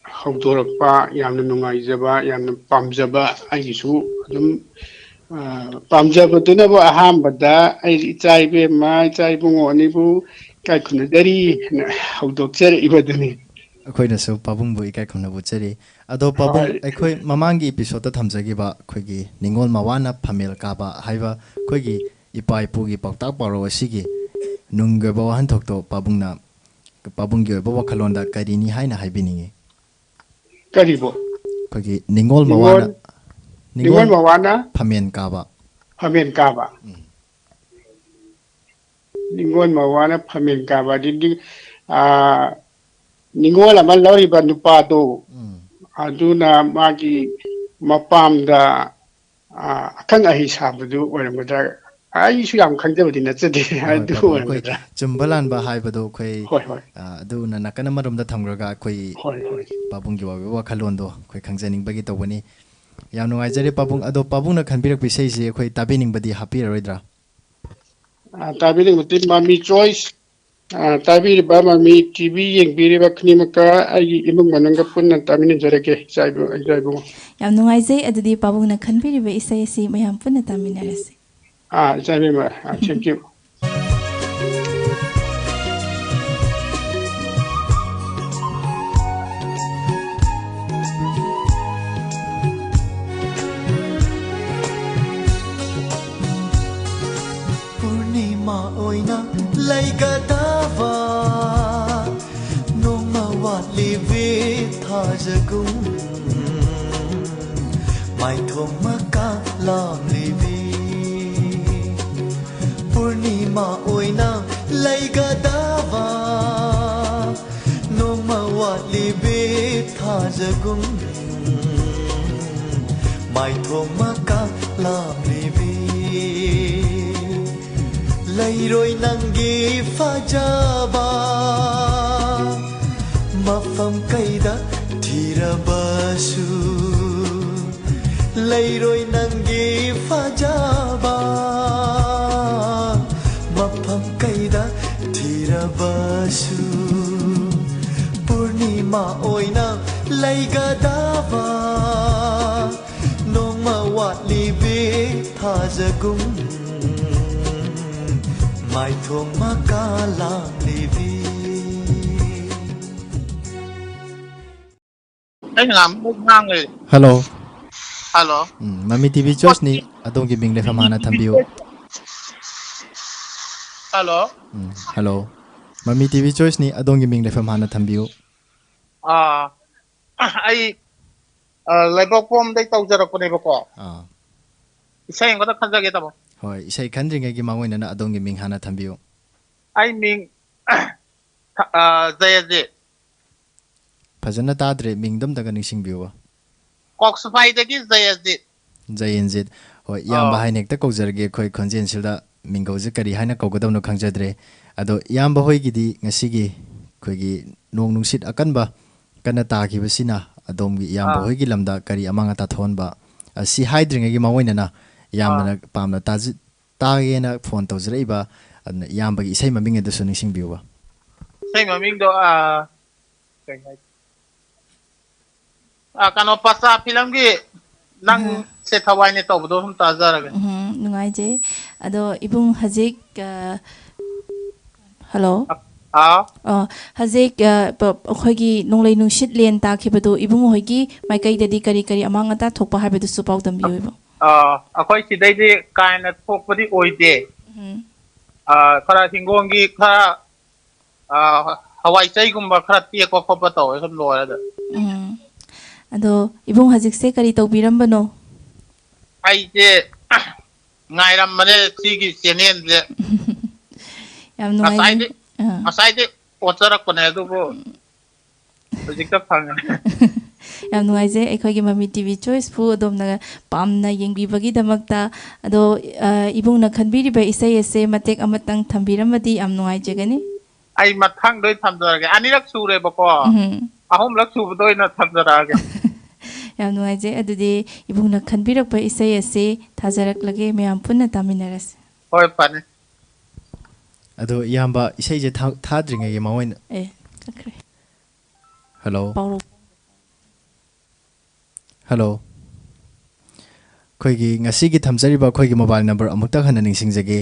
haudorakpa yamna nungaijaba yamna pamjaba aigisu adum pamjabaduna bo ahambada ai ichaibe ma ichaibu ngoni bu kai khunadari haudokchare ibaduni ꯑꯩꯈꯣꯏꯅꯁꯨ ꯄꯥꯕꯨꯡꯕꯨ ꯏꯀꯥꯏ ꯈꯨꯝꯅꯕ ꯎꯠꯆꯔꯤ ꯑꯗꯣ ꯄꯥꯕꯨꯡ ꯑꯩꯈꯣꯏ ꯃꯃꯥꯡꯒꯤ ꯏꯄꯤꯁꯣꯗꯇ ꯊꯝꯖꯈꯤꯕ ꯑꯩꯈꯣꯏꯒꯤ ꯅꯤꯡꯉꯣꯜ ꯃꯋꯥꯅ ꯐꯝꯃꯦꯜ ꯀꯥꯕ ꯍꯥꯏꯕ ꯑꯩꯈꯣꯏꯒꯤ ꯏꯄꯥ ꯏꯄꯨꯒꯤ ꯄꯥꯎꯇꯥꯛ ꯄꯥꯎꯔꯧ ꯑꯁꯤꯒꯤ ꯅꯨꯡꯒꯤ ꯑꯣꯏꯕ ꯋꯥꯍꯟꯊꯣꯛꯇꯣ ꯄꯥꯕꯨꯡꯅ ꯄꯥꯕꯨꯡꯒꯤ ꯑꯣꯏꯕ ꯋꯥꯈꯜꯂꯣꯟꯗ ꯀꯔꯤꯅꯤ ꯍꯥꯏꯅ ꯍꯥꯏꯕꯤꯅꯤꯡꯉꯤ ꯀꯔꯤꯕꯣ ꯑꯩꯈꯣꯏꯒꯤ ꯅꯤꯡꯉꯣꯜ ꯃꯋꯥꯅ ꯅꯤꯡꯉꯣꯜ ꯃꯋꯥꯅ ꯐꯝꯃꯦꯜ ꯀꯥꯕ ꯐꯝꯃꯦꯜ ꯀꯥꯕ ꯅꯤꯡꯉꯣꯜ ꯃꯋꯥꯅ ꯐꯝꯃꯦꯜ ꯀꯥꯕ ꯑꯗꯨꯗꯤ ꯅꯤꯡꯉꯣꯜ ꯑꯃ ꯂꯧꯔꯤꯕ ꯅꯨꯄꯥꯗꯣ ꯑꯗꯨꯅ ꯃꯥꯒꯤ ꯃꯄꯥꯝꯗ ꯑꯈꯪ ꯑꯍꯩ ꯁꯥꯕꯗꯨ ꯑꯣꯏꯔꯝꯒꯗ꯭ꯔꯥ ꯑꯩꯁꯨ ꯌꯥꯝ ꯈꯪꯖꯕꯗꯤ ꯅꯠꯆꯗꯦ ꯑꯗꯨ ꯑꯣꯏꯔꯝꯒꯗ꯭ꯔꯥ ꯆꯨꯝꯕ ꯂꯥꯟꯕ ꯍꯥꯏꯕꯗꯣ ꯑꯩꯈꯣꯏ ꯍꯣꯏ ꯍꯣꯏ ꯑꯗꯨꯅ ꯅꯥꯀꯟ ꯑꯃꯔꯣꯝꯗ ꯊꯝꯈ꯭ꯔꯒ ꯑꯩꯈꯣꯏ ꯍꯣꯏ ꯍꯣꯏ ꯄꯥꯕꯨꯡꯒꯤ ꯑꯣꯏꯕ ꯋꯥꯈꯜꯂꯣꯟꯗꯣ ꯑꯩꯈꯣꯏ ꯈꯪꯖꯅꯤꯡꯕꯒꯤ ꯇꯧꯕꯅꯤ ꯌꯥꯝ ꯅꯨꯡꯉꯥꯏꯖꯔꯦ ꯄꯥꯕꯨꯡ ꯑꯗꯣ ꯄꯥꯕꯨꯡꯅ ꯈꯟꯕꯤꯔꯛꯄ ꯏꯁꯩꯁꯤ ꯑꯩꯈꯣꯏ ꯇꯥꯕꯤꯅꯤꯡꯕꯗꯤ ꯍꯥꯞꯄꯤꯔꯔꯣꯏꯗ꯭ꯔꯥ ꯇꯥꯕꯤꯅꯤꯡꯕꯗꯤ ꯃꯃꯤ ꯆꯣꯏꯁ ꯇꯥꯕꯤꯔꯤꯕ ꯃꯃꯤ ꯇꯤꯚꯤ ꯌꯦꯡꯕꯤꯔꯤꯕ ꯈꯨꯗꯤꯡꯃꯛꯀ ꯑꯩꯒꯤ ꯏꯃꯨꯡ ꯃꯅꯨꯡꯒ ꯄꯨꯟꯅ ꯇꯥꯃꯤꯟꯅꯖꯔꯒꯦ ꯏꯆꯥꯏꯕꯨꯡ ꯌꯥꯝ ꯅꯨꯡꯉꯥꯏꯖꯩ ꯑꯗꯨꯗꯤ ꯄꯥꯕꯨꯡꯅ ꯈꯟꯕꯤꯔꯤꯕ ꯏꯁꯩ ꯑꯁꯤ ꯃꯌꯥꯝ ꯄꯨꯟꯅ ꯇꯥꯃꯤꯟꯅꯔꯁꯤ ꯏꯆꯥꯏꯕꯦꯝꯃ thank you Laigadava Noma watli vithajagum Mai thomaka lam livi Purnima oina laigadava Noma watli vithajagum Mai thomaka lam livi Lairoi nangi fajaba Mafam kaida thirabasu Lairoi nangi fajaba Mafam kaida thirabasu Purnima oina laigadava Nongma watli be thajagum Mai thong makala livi. Anh làm một ngang rồi. Hello. Hello. Mami TV Choice ni adongi ming lefam hana thambiyo. Hello. Hello. Mami TV Choice ni adongi ming lefam hana thambiyo. Ai ꯂꯩꯕꯥꯛꯄꯣꯝ ꯗꯩ ꯇꯧꯖꯔꯛꯄꯅꯦꯕꯀꯣ ꯑꯥ ꯏꯁꯩ ꯑꯃꯈꯛꯇ ꯈꯟꯖꯒꯦ ꯇꯥꯃꯣ ꯍꯣꯏ ꯏꯁꯩ ꯈꯟꯗ꯭ꯔꯤꯉꯩꯒꯤ ꯃꯥꯡꯑꯣꯏꯅꯅ ꯑꯗꯣꯝꯒꯤ ꯃꯤꯡ ꯍꯥꯟꯅ ꯊꯝꯕꯤꯌꯨ ꯑꯩ ꯃꯤꯡ ꯖꯌꯖꯤꯠ ꯐꯖꯅ ꯇꯥꯗ꯭ꯔꯦ ꯃꯤꯡꯗꯝꯇꯒ ꯅꯤꯡꯁꯤꯡꯕꯤꯌꯨꯕ ꯀꯣꯛꯁꯨꯐꯥꯏꯗꯒꯤ ꯖꯌꯖꯤꯠ ꯖꯌꯦꯟꯖꯤꯠ ꯍꯣꯏ ꯏꯌꯥꯝꯕ ꯍꯥꯏꯅ ꯍꯦꯛꯇ ꯀꯧꯖꯔꯒꯦ ꯑꯩꯈꯣꯏ ꯈꯣꯟꯖꯦꯜꯁꯤꯗ ꯃꯤꯡꯒꯧꯁꯦ ꯀꯔꯤ ꯍꯥꯏꯅ ꯀꯧꯒꯗꯕꯅꯣ ꯈꯪꯖꯗ꯭ꯔꯦ ꯑꯗꯣ ꯏꯌꯥꯝꯕ ꯍꯣꯏꯒꯤꯗꯤ ꯉꯁꯤꯒꯤ ꯑꯩꯈꯣꯏꯒꯤ ꯅꯣꯡ ꯅꯨꯡꯁꯤꯠ ꯑꯀꯟꯕ ꯀꯟꯅ ꯇꯥꯈꯤꯕꯁꯤꯅ ꯑꯗꯣꯝꯒꯤ ꯏꯌꯥꯝꯕ ꯍꯣꯏꯒꯤ ꯂꯝꯗ ꯀꯔꯤ ꯑꯃꯥꯡ ꯑꯇꯥ ꯊꯣꯛꯍꯟꯕ ꯑꯁꯤ ꯍꯥꯏꯗ꯭ꯔꯤꯉꯩꯒꯤ ꯃꯥꯡꯑꯣꯏꯅꯅ ꯏꯌꯥꯝꯕꯅ ꯄꯥꯝꯅ ꯇꯥꯒꯦꯅ ꯐꯣꯟ ꯇꯧꯖꯔꯛꯏꯕ ꯑꯗꯨꯅ ꯏꯌꯥꯝꯕꯒꯤ ꯏꯁꯩ ꯃꯃꯤꯡ ꯑꯗꯨꯁꯨ ꯅꯤꯡꯁꯤꯡꯕꯤꯌꯨꯕ ꯏꯁꯩ ꯃꯃꯤꯡꯗꯣ ꯀꯩ ꯍꯥꯏ ꯀꯩꯅꯣ ꯄꯆꯥ ꯐꯤꯂꯝꯒꯤ ꯅꯪ ꯁꯦ ꯊꯋꯥꯏꯅꯦ ꯇꯧꯕꯗꯣ ꯁꯨꯝ ꯇꯥꯖꯔꯒꯦ ꯅꯨꯡꯉꯥꯏꯖꯩ ꯑꯗꯣ ꯏꯕꯨꯡ ꯍꯧꯖꯤꯛ ꯍꯜꯂꯣ ꯍꯧꯖꯤꯛ ꯑꯩꯈꯣꯏꯒꯤ ꯅꯣꯡꯂꯩ ꯅꯨꯡꯁꯤꯠ ꯂꯦꯟ ꯇꯥꯈꯤꯕꯗꯨ ꯏꯕꯨꯡ ꯍꯣꯏꯒꯤ ꯃꯥꯏꯀꯩꯗꯗꯤ ꯀꯔꯤ ꯀꯔꯤ ꯑꯃꯥꯡ ꯑꯇꯥ ꯊꯣꯛꯄ ꯍꯥꯏꯕꯗꯨꯁꯨ ꯄꯥꯎꯗꯝꯕꯤꯌꯨ ꯏꯕꯨꯡ ꯑꯩꯈꯣꯏ ꯁꯤꯗꯩꯗꯤ ꯀꯥ ꯍꯦꯟꯅ ꯊꯣꯛꯄꯗꯤ ꯑꯣꯏꯗꯦ ꯈꯔ ꯍꯤꯡꯒꯣꯜꯒꯤ ꯈꯔ ꯍꯋꯥꯏ ꯆꯩꯒꯨꯝꯕ ꯈꯔ ꯇꯦꯛꯄ ꯈꯣꯠꯄ ꯇꯧꯋꯦ ꯁꯨꯝ ꯂꯣꯏꯔꯗ ꯑꯗꯣ ꯏꯕꯨꯡ ꯍꯧꯖꯤꯛꯁꯦ ꯀꯔꯤ ꯇꯧꯕꯤꯔꯝꯕꯅꯣ ꯑꯩꯁꯦ ꯉꯥꯏꯔꯝꯕꯅꯦ ꯁꯤꯒꯤ ꯆꯦꯅꯦꯜꯁꯦ ꯌꯥꯝ ꯅꯨꯡꯉꯥꯏꯖꯩ ꯉꯁꯥꯏꯗꯤ ꯑꯣꯠꯆꯔꯛꯄꯅꯦ ꯑꯗꯨꯕꯨ ꯍꯧꯖꯤꯛꯇ ꯐꯪꯉꯦ ꯌꯥꯝ ꯅꯨꯡꯉꯥꯏꯖꯩ ꯑꯩꯈꯣꯏꯒꯤ ꯃꯃꯤ ꯇꯤꯚꯤ ꯆꯣꯏꯁꯄꯨ ꯑꯗꯣꯝꯅ ꯄꯥꯝꯅ ꯌꯦꯡꯕꯤꯕꯒꯤꯗꯃꯛꯇ ꯑꯗꯣ ꯏꯕꯨꯡꯅ ꯈꯟꯕꯤꯔꯤꯕ ꯏꯁꯩ ꯑꯁꯦ ꯃꯇꯦꯛ ꯑꯃꯇꯪ ꯊꯝꯕꯤꯔꯝꯃꯗꯤ ꯌꯥꯝ ꯅꯨꯡꯉꯥꯏꯖꯒꯅꯤ ꯑꯩ ꯃꯊꯪꯗ ꯊꯝꯖꯔꯒꯦ ꯑꯅꯤꯔꯛ ꯁꯨꯔꯦꯕꯀꯣ ꯑꯍꯨꯝꯂꯛ ꯁꯨꯕꯗ ꯑꯣꯏꯅ ꯊꯝꯖꯔꯛꯑꯒꯦ ꯌꯥꯝ ꯅꯨꯡꯉꯥꯏꯖꯩ ꯑꯗꯨꯗꯤ ꯏꯕꯨꯡꯅ ꯈꯟꯕꯤꯔꯛꯄ ꯏꯁꯩ ꯑꯁꯤ ꯊꯥꯖꯔꯛꯂꯒꯦ ꯃꯌꯥꯝ ꯄꯨꯟꯅ ꯇꯥꯃꯤꯟꯅꯔꯁꯤ ꯍꯣꯏ ꯐꯅꯤ ꯑꯗꯣ ꯏꯌꯥꯝꯕ ꯏꯁꯩꯁꯦ ꯊꯥꯗ꯭ꯔꯤꯉꯩꯒꯤ ꯃꯥꯡꯑꯣꯏꯅ ꯆꯠꯈ꯭ꯔꯦ ꯍꯜꯂꯣ ꯄꯥꯎꯔꯧ ꯍꯜꯂꯣ ꯑꯩꯈꯣꯏꯒꯤ ꯉꯁꯤꯒꯤ ꯊꯝꯖꯔꯤꯕ ꯑꯩꯈꯣꯏꯒꯤ ꯃꯣꯕꯥꯏꯜ ꯅꯝꯕꯔ ꯑꯃꯨꯛꯇ ꯍꯟꯅ ꯅꯤꯡꯁꯤꯡꯖꯒꯦ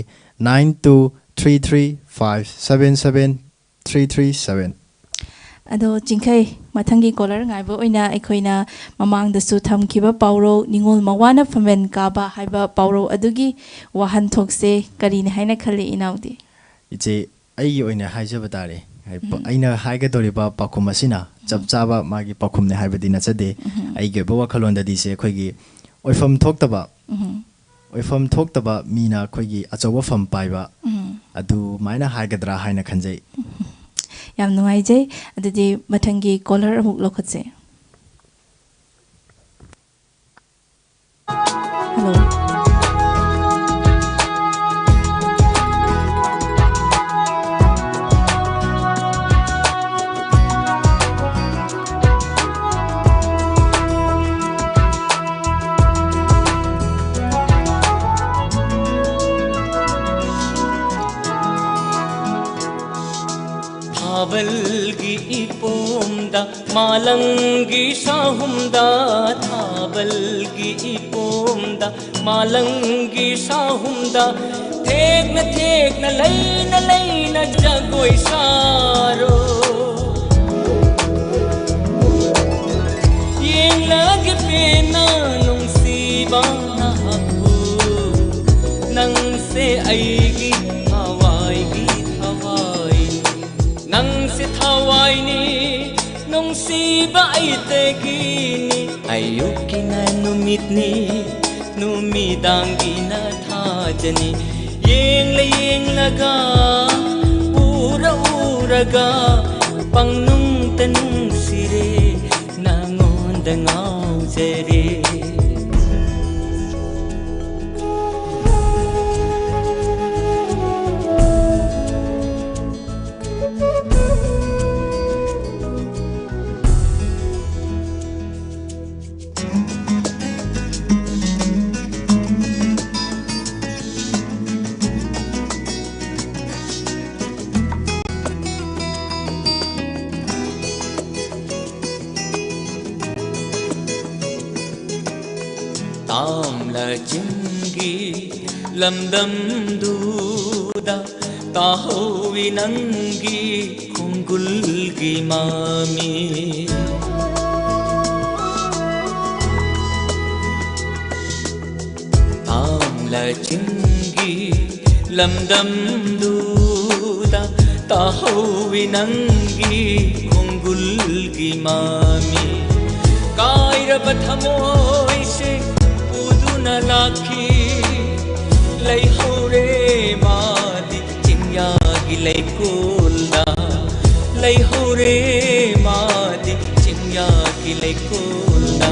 9233577337 ꯑꯗꯣ ꯆꯤꯡꯈꯩ ꯃꯊꯪꯒꯤ ꯀꯣꯂꯔ ꯉꯥꯏꯕ ꯑꯣꯏꯅ ꯑꯩꯈꯣꯏꯅ ꯃꯃꯥꯡꯗꯁꯨ ꯊꯝꯈꯤꯕ ꯄꯥꯎꯔꯧ ꯅꯤꯡꯉꯣꯜ ꯃꯋꯥꯅ ꯐꯝꯕꯦꯟ ꯀꯥꯕ ꯍꯥꯏꯕ ꯄꯥꯎꯔꯧ ꯑꯗꯨꯒꯤ ꯋꯥꯍꯟꯊꯣꯛꯁꯦ ꯀꯔꯤꯅꯤ ꯍꯥꯏꯅ ꯈꯜꯂꯤ ꯏꯅꯥꯎꯗꯤ ꯏꯆꯦ ꯑꯩꯒꯤ ꯑꯣꯏꯅ ꯍꯥꯏꯖꯕ ꯇꯥꯔꯦ ꯑꯩꯅ ꯍꯥꯏꯒꯗꯧꯔꯤꯕ ꯄꯥꯎꯈꯨꯝ ꯑꯁꯤꯅ ꯆꯞ ꯆꯥꯕ ꯃꯥꯒꯤ ꯄꯥꯎꯈꯨꯝꯅꯤ ꯍꯥꯏꯕꯗꯤ ꯅꯠꯆꯗꯦ ꯑꯩꯒꯤ ꯑꯣꯏꯕ ꯋꯥꯈꯜꯂꯣꯟꯗꯗꯤ ꯏꯆꯦ ꯑꯩꯈꯣꯏꯒꯤ ꯑꯣꯏꯐꯝ ꯊꯣꯛꯇꯕ ꯃꯤꯅ ꯑꯩꯈꯣꯏꯒꯤ ꯑꯆꯧꯕ ꯐꯝ ꯄꯥꯏꯕ ꯑꯗꯨꯃꯥꯏꯅ ꯍꯥꯏꯒꯗ꯭ꯔꯥ ꯍꯥꯏꯅ ꯈꯟꯖꯩ ꯌꯥꯝ ꯅꯨꯡꯉꯥꯏꯖꯩ ꯑꯗꯨꯗꯤ ꯃꯊꯪꯒꯤ ꯀꯣꯂꯔ ꯑꯃꯨꯛ ꯂꯧꯈꯠꯁꯦ ꯍꯜꯂꯣ थाबलगी इपोमदा मालंगी साहुमदा थाबलगी इपोमदा मालंगी साहुमदा थेक न लैन जगोई सारो ये लग पेना नुंसीबा नाहु नंग से आईगी हवाईगी नंग से थवाईनी नुंसीबा आइतेगीनी अयुकी ना नुमितनी नुमिदांगी ना थाजनी येंग लगा उरगा पंगनुंग तनुंग सिरे नंगोंद ngauजरे तामला चिंगी लमदम दूदा ताहोवी नंगी कुंगुलगी मामी तामला चिंगी लमदम दूदा ताहोवी नंगी कुंगुलगी मामी कायरब थमोई से उदुना लाखी लई होरे मादी चिंया की लई कोलदा लई होरे मादी चिंया की लई कोलदा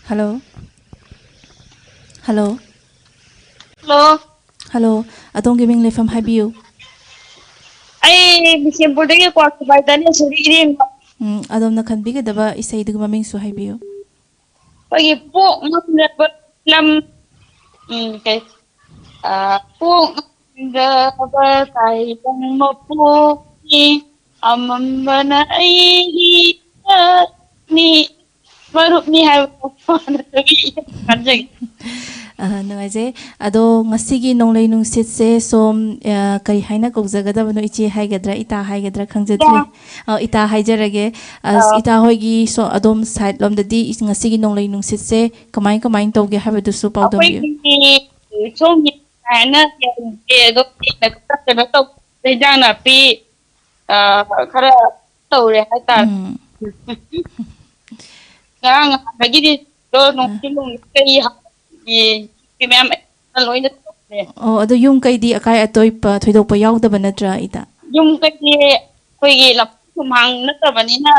Hello. Hello. Hello. Hello. Adong giving le from Habiu. Ay, Bishopur dagi kwak bai tani suri iring. Adong na kan biga daba isay dugu maming su Habiu. Pagi po ngam lam okay. Po da ba tai bang mo po ni amambana ai ni baru ni hai kanjeng. Nungaise ado ngasigi nonglei nungsit se som kari haina kokjagadaba no ichi haigadra ita haigadra khangjatri ita haijarage ita hoigi so adom side lomdadi ngasigi nonglei nungsit se kamai tawge habadu su pawdom yu som ni ana ye do na ka na to se jang na pi khara tawre hai ta ngang bagi di do no tilung kai ki ma'am aloi na oh ado yung kai di akai atoi pa thoidok pa yaudaba natra ita yung kai di khoi gi lap sumang na ta bani na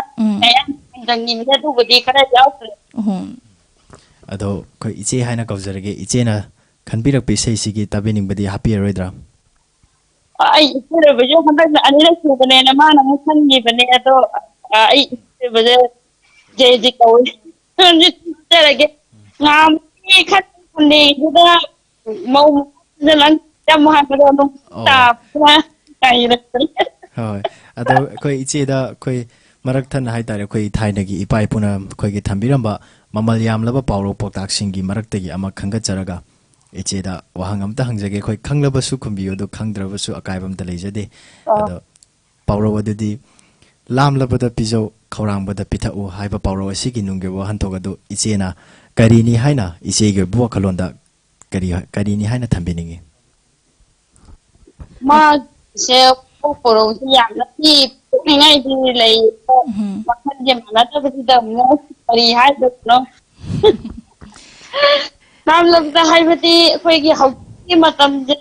ayam dangin da du budi kara yaudre ado koi iche haina kawjarage iche na khanbirak pe sei sigi tabening badi happy roidra ai ire ba yo handak na anira su bane na ma na san ni bane ado ai ba je kawai ni terage ngam ni khat ni da mau jalan jam ha ba no ta pa kai ra hoy ado koi iche da koi marak than hai tare koi thaina gi ipai puna koi gi thambiramba mamal yam laba pawro poktak singi marak tegi ama khanga charaga iche da wahang amta hangjage koi khanglaba su khumbiyo do khangdraba su akaibam ta leijade ado pawro wadudi lam labada pijo khawrang bada pitha u haiba pawro asigi nungge wa hantoga do iche na kari ni haina iche ge buwa khalonda kari ni haina thambiningi ma se poro yam na ti ngai di lei makhan je mana ta bi da mo kari hai do no nam lam da hai bati khoi gi hau ki matam je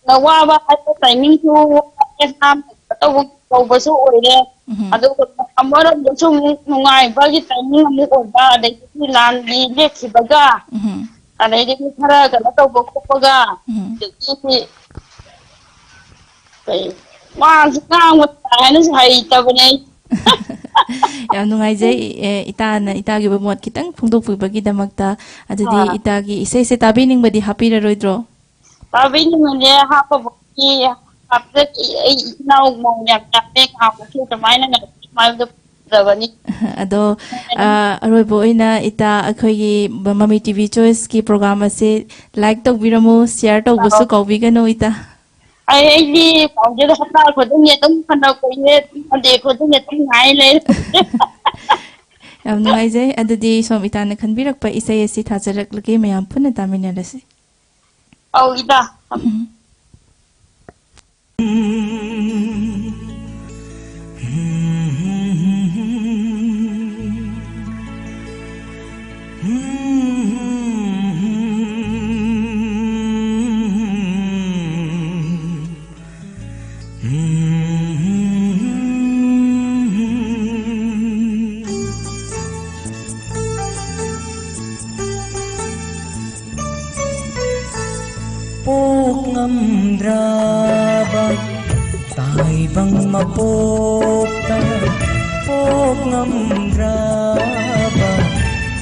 na wa ba hai ta timing tu exam to to ba su oi le adu amara su nungai ba gi timing amu oi ba dai ki lan li le ki baga adai di khara ga to ba ko baga ki wa ngang wa ta na sai ta bane yam nungai je ita gi bamot kitang phungdok puibagi damakta adudi ita gi isai se tabining badi happy roidro tabining ne ha pa ki apre ai nau mo ya ta te ka ki ta mai na mai do rabani ado aroibo ina ita akhoi gi mami tv choice ki program ase like tok biramu share tok busu kawbigano ita ai di pauje da hata ko dum ye dum khana ko ye ade ko dum ye tum ngai le yam nungai je adudi som ita na khanbirak pa isai ase thajarak lage mayam phuna tamina lase au ida ngamdraba tai bang mapokta pok ngamdraba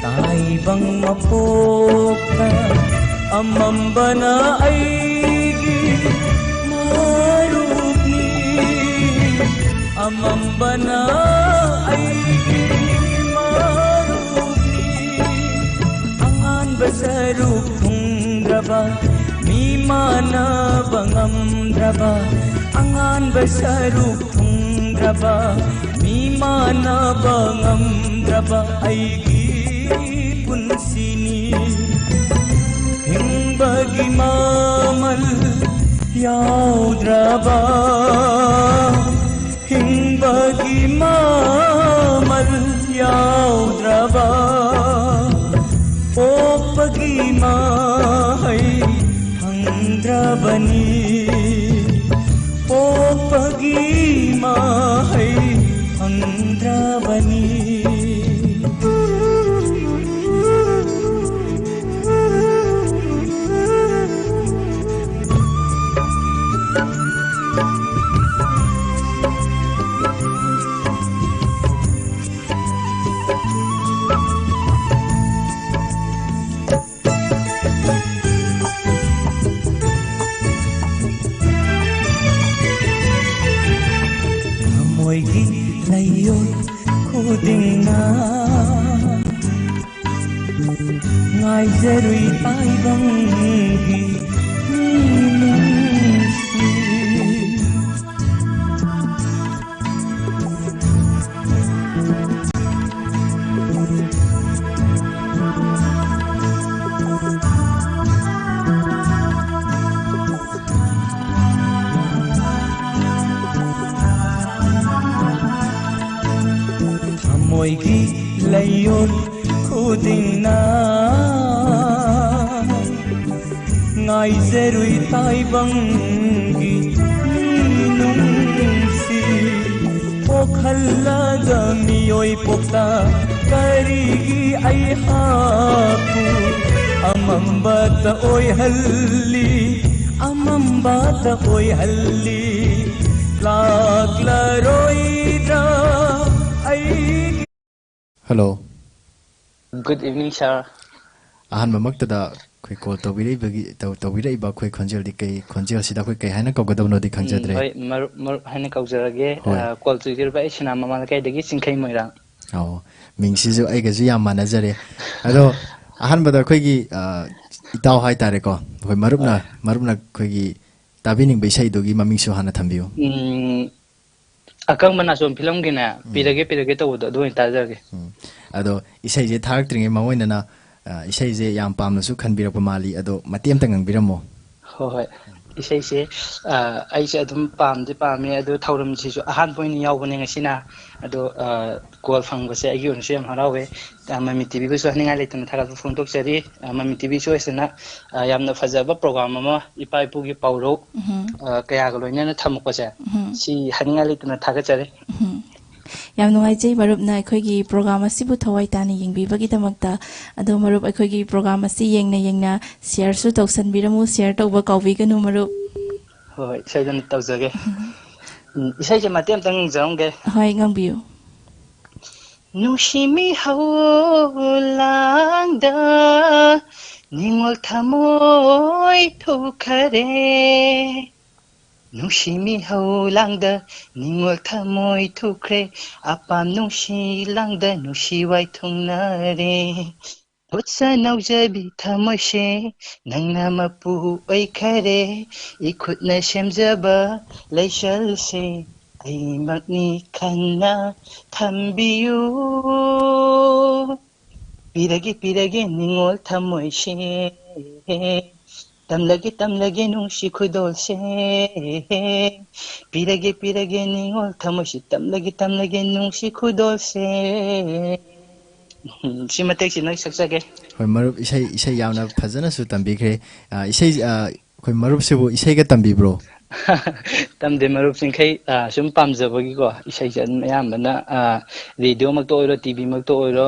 tai bang mapokta amambana aigi marupni amambana aigi marupni angan basarup thungrab ꯐꯪꯗ꯭ꯔꯕ ꯃꯤ ꯃꯥꯟꯅꯕ ꯉꯝꯗ꯭ꯔꯕ ꯑꯉꯥꯟꯕ ꯁꯔꯨꯛ ꯊꯨꯡꯗ꯭ꯔꯕ ꯃꯤ ꯃꯥꯟꯅꯕ ꯉꯝꯗ꯭ꯔꯕ ꯑꯩꯒꯤ ꯄꯨꯟꯁꯤꯅꯤ ꯍꯤꯡꯕꯒꯤ ꯃꯃꯜ ꯌꯥꯎꯗ꯭ꯔꯕ ꯍꯤꯡꯕꯒꯤ ꯃꯃꯜ ꯌꯥꯎꯗ꯭ꯔꯕ ꯄꯣꯛꯄꯒꯤ ꯃꯍꯩ ꯐꯪꯗ꯭ꯔꯕꯅꯤ ꯄꯣꯛꯄꯒꯤ ꯃꯍꯩ ꯐꯪꯗ꯭ꯔꯕꯅꯤ ꯊꯃꯣꯏꯒꯤ ꯂꯩꯌꯣꯜ ꯈꯨꯗꯤꯡꯅ ꯉꯥꯏꯖꯔꯨꯏ ꯇꯥꯏꯕꯪꯒꯤ ꯃꯤꯅꯨꯡꯁꯤ ꯊꯃꯣꯏꯒꯤ ꯂꯩꯌꯣꯜ ꯈꯨꯗꯤꯡꯅ ꯉꯥꯏꯖꯔꯨꯏ ꯇꯥꯏꯕꯪꯒꯤ ꯃꯤꯅꯨꯡꯁꯤ ꯄꯣꯛꯍꯜꯂꯒ ꯃꯤꯑꯣꯏ ꯄꯣꯛꯇ ꯀꯔꯤꯒꯤ ꯑꯩꯍꯥꯛꯄꯨ ꯑꯃꯝꯕꯇ ꯑꯣꯏꯍꯜꯂꯤ ꯑꯃꯝꯕꯇ ꯑꯣꯏꯍꯜꯂꯤ ꯂꯥꯛꯂꯔꯣꯏꯗ꯭ꯔꯥ ꯑꯩ Hello. Good evening, sir. ꯑꯍꯥꯟꯕꯃꯛꯇꯗ ꯑꯩꯈꯣꯏ ꯀꯣꯜ ꯇꯧꯕꯤꯔꯛꯏꯕ ꯑꯩꯈꯣꯏ ꯈꯣꯟꯖꯦꯜꯗꯤ ꯀꯩ ꯈꯣꯟꯖꯦꯜꯁꯤꯗ ꯑꯩꯈꯣꯏ ꯀꯩ ꯍꯥꯏꯅ ꯀꯧꯒꯗꯕꯅꯣꯗꯤ ꯈꯪꯖꯗ꯭ꯔꯦ ꯍꯣꯏ ꯃꯔꯨꯞ ꯍꯥꯏꯅ ꯀꯧꯖꯔꯒꯦ ꯍꯣꯏ ꯀꯣꯜ ꯇꯧꯖꯔꯤꯕ ꯑꯩ ꯁꯤꯅꯥ ꯃꯃꯥ ꯂꯩꯀꯥꯏꯗꯒꯤ ꯆꯤꯡꯈꯩ ꯃꯣꯏꯔꯥꯡ ꯑꯣ ꯃꯤꯡꯁꯤꯁꯨ ꯑꯩꯒꯁꯨ ꯌꯥꯝ ꯃꯥꯟꯅꯖꯔꯦ ꯑꯗꯣ ꯑꯍꯥꯟꯕꯗ ꯑꯩꯈꯣꯏꯒꯤ ꯏꯇꯥꯎ ꯍꯥꯏꯇꯥꯔꯦꯀꯣ ꯑꯩꯈꯣꯏ ꯃꯔꯨꯞꯅ ꯑꯩꯈꯣꯏꯒꯤ ꯇꯥꯕꯤꯅꯤꯡꯕ ꯏꯁꯩꯗꯨꯒꯤ ꯃꯃꯤꯡꯁꯨ ꯍꯥꯟꯅ ꯊꯝꯕꯤꯌꯨ ꯑꯀꯪꯕ ꯅꯥꯆꯣꯝ ꯐꯤꯂꯝꯒꯤꯅꯦ ꯄꯤꯔꯒꯦ ꯇꯧꯕꯗꯣ ꯑꯗꯨ ꯑꯣꯏꯅ ꯇꯥꯖꯔꯒꯦ ꯑꯗꯣ ꯏꯁꯩꯁꯦ ꯊꯥꯔꯛꯇ꯭ꯔꯤꯉꯩ ꯃꯉꯣꯏꯅꯅ ꯏꯁꯩꯁꯦ ꯌꯥꯝ ꯄꯥꯝꯅꯁꯨ ꯈꯟꯕꯤꯔꯛꯄ ꯃꯥꯜꯂꯤ ꯑꯗꯣ ꯃꯇꯦꯛ ꯑꯃꯇ ꯉꯪꯕꯤꯔꯝꯃꯣ ꯍꯣꯏ ꯏꯁꯩꯁꯦ ꯑꯩꯁꯦ ꯑꯗꯨꯝ ꯄꯥꯝꯃꯦ ꯑꯗꯨ ꯊꯧꯔꯝꯁꯤꯁꯨ ꯑꯍꯥꯟꯕ ꯑꯣꯏꯅ ꯌꯥꯎꯕꯅꯦ ꯉꯁꯤꯅ ꯑꯗꯣ ꯀꯣꯜ ꯐꯪꯕꯁꯦ ꯑꯩꯒꯤ ꯑꯣꯏꯅꯁꯨ ꯌꯥꯝ ꯍꯔꯥꯎꯋꯦ ꯃꯃꯤ ꯇꯤꯚꯤꯕꯨꯁꯨ ꯍꯥꯏꯅꯤꯡꯉꯥꯏ ꯂꯩꯇꯅ ꯊꯥꯒꯠꯄ ꯐꯣꯡꯗꯣꯛꯆꯔꯤ ꯃꯃꯤ ꯇꯤꯚꯤ ꯆꯣꯏꯁꯅ ꯌꯥꯝꯅ ꯐꯖꯕ ꯄ꯭ꯔꯣꯒ꯭ꯔꯥꯝ ꯑꯃ ꯏꯄꯥ ꯏꯄꯨꯒꯤ ꯄꯥꯎꯔꯧ ꯀꯌꯥꯒ ꯂꯣꯏꯅꯅ ꯊꯝꯃꯛꯄꯁꯦ ꯁꯤ ꯍꯥꯏꯅꯤꯡꯉꯥꯏ ꯂꯩꯇꯅ ꯊꯥꯒꯠꯆꯔꯤ ꯌꯥꯝ ꯅꯨꯡꯉꯥꯏꯖꯩ ꯃꯔꯨꯞꯅ ꯑꯩꯈꯣꯏꯒꯤ ꯄ꯭ꯔꯣꯒ꯭ꯔꯥꯝ ꯑꯁꯤꯕꯨ ꯊꯋꯥꯏ ꯇꯥꯅ ꯌꯦꯡꯕꯤꯕꯒꯤꯗꯃꯛꯇ ꯑꯗꯣ ꯃꯔꯨꯞ ꯑꯩꯈꯣꯏꯒꯤ ꯄ꯭ꯔꯣꯒ꯭ꯔꯥꯝ ꯑꯁꯤ ꯌꯦꯡꯅ ꯁꯤꯌꯔꯁꯨ ꯇꯧꯁꯟꯕꯤꯔꯝꯃꯨ ꯁꯤꯌꯔ ꯇꯧꯕ ꯀꯥꯎꯕꯤꯒꯅꯨ ꯃꯔꯨꯞ ꯍꯣꯏ ꯁꯣꯏꯗꯅ ꯇꯧꯖꯒꯦ ꯏꯁꯩꯁꯦ ꯃꯇꯦꯛ ꯑꯃꯇꯪ ꯉꯪꯖꯔꯝꯒꯦ ꯍꯣꯏ ꯉꯪꯕꯤꯌꯨ ꯅꯨꯡꯁꯤꯃꯤ ꯍꯧꯂꯥꯡꯗ ꯅꯤꯡꯉꯣꯜ ꯊꯃꯣꯏ ꯊꯣꯛꯈꯔꯦ ꯅꯨꯡꯁꯤꯃꯤ ꯍꯧꯂꯥꯡꯗ ꯅꯤꯡꯉꯣꯜ ꯊꯃꯣꯏ ꯊꯣꯛꯈ꯭ꯔꯦ ꯑꯄꯥꯝ ꯅꯨꯡꯁꯤ ꯂꯥꯡꯗ ꯅꯨꯡꯁꯤ ꯋꯥꯏꯊꯨꯡꯅꯔꯦ ꯈꯨꯠꯁ ꯅꯧꯖꯕꯤ ꯊꯃꯣꯏꯁꯦ ꯅꯪꯅ ꯃꯄꯨ ꯑꯣꯏꯈꯔꯦ 이콧ꯅ ꯁꯦꯝꯖꯕ ꯂꯩꯁꯜꯁꯦ ꯑꯩꯃꯛꯅꯤ ꯈꯟꯅ ꯊꯝꯕꯤꯌꯨ ꯄꯤꯔꯒꯦ ꯅꯤꯡꯉꯣꯜ ꯊꯃꯣꯏꯁꯦ ꯇꯝꯂꯒꯦ ꯅꯨꯡꯁꯤ ꯈꯨꯗꯣꯜꯁꯦ ꯄꯤꯔꯒꯦ ꯅꯤꯡꯉꯣꯜ ꯊꯃꯣꯏꯁꯦ ꯇꯝꯂꯒꯦ ꯅꯨꯡꯁꯤ ꯈꯨꯗꯣꯜꯁꯦ ꯁꯤ ꯃꯇꯦꯛꯁꯤ ꯅꯣꯏ ꯁꯛꯆꯒꯦ ꯍꯣꯏ ꯃꯔꯨꯞ ꯏꯁꯩ ꯌꯥꯝꯅ ꯐꯖꯅꯁꯨ ꯇꯝꯕꯤꯈ꯭ꯔꯦ ꯏꯁꯩ ꯑꯩꯈꯣꯏ ꯃꯔꯨꯞꯁꯤꯕꯨ ꯏꯁꯩꯒ ꯇꯝꯕꯤꯕ꯭ꯔꯣ ꯇꯝꯗꯦ ꯃꯔꯨꯞ ꯆꯤꯡꯈꯩ ꯁꯨꯝ ꯄꯥꯝꯖꯕꯒꯤꯀꯣ ꯏꯁꯩꯁꯦ ꯑꯗꯨꯝ ꯑꯌꯥꯝꯕꯅ ꯔꯦꯗꯤꯑꯣꯃꯛꯇ ꯑꯣꯏꯔꯣ ꯇꯤꯚꯤꯃꯛꯇ ꯑꯣꯏꯔꯣ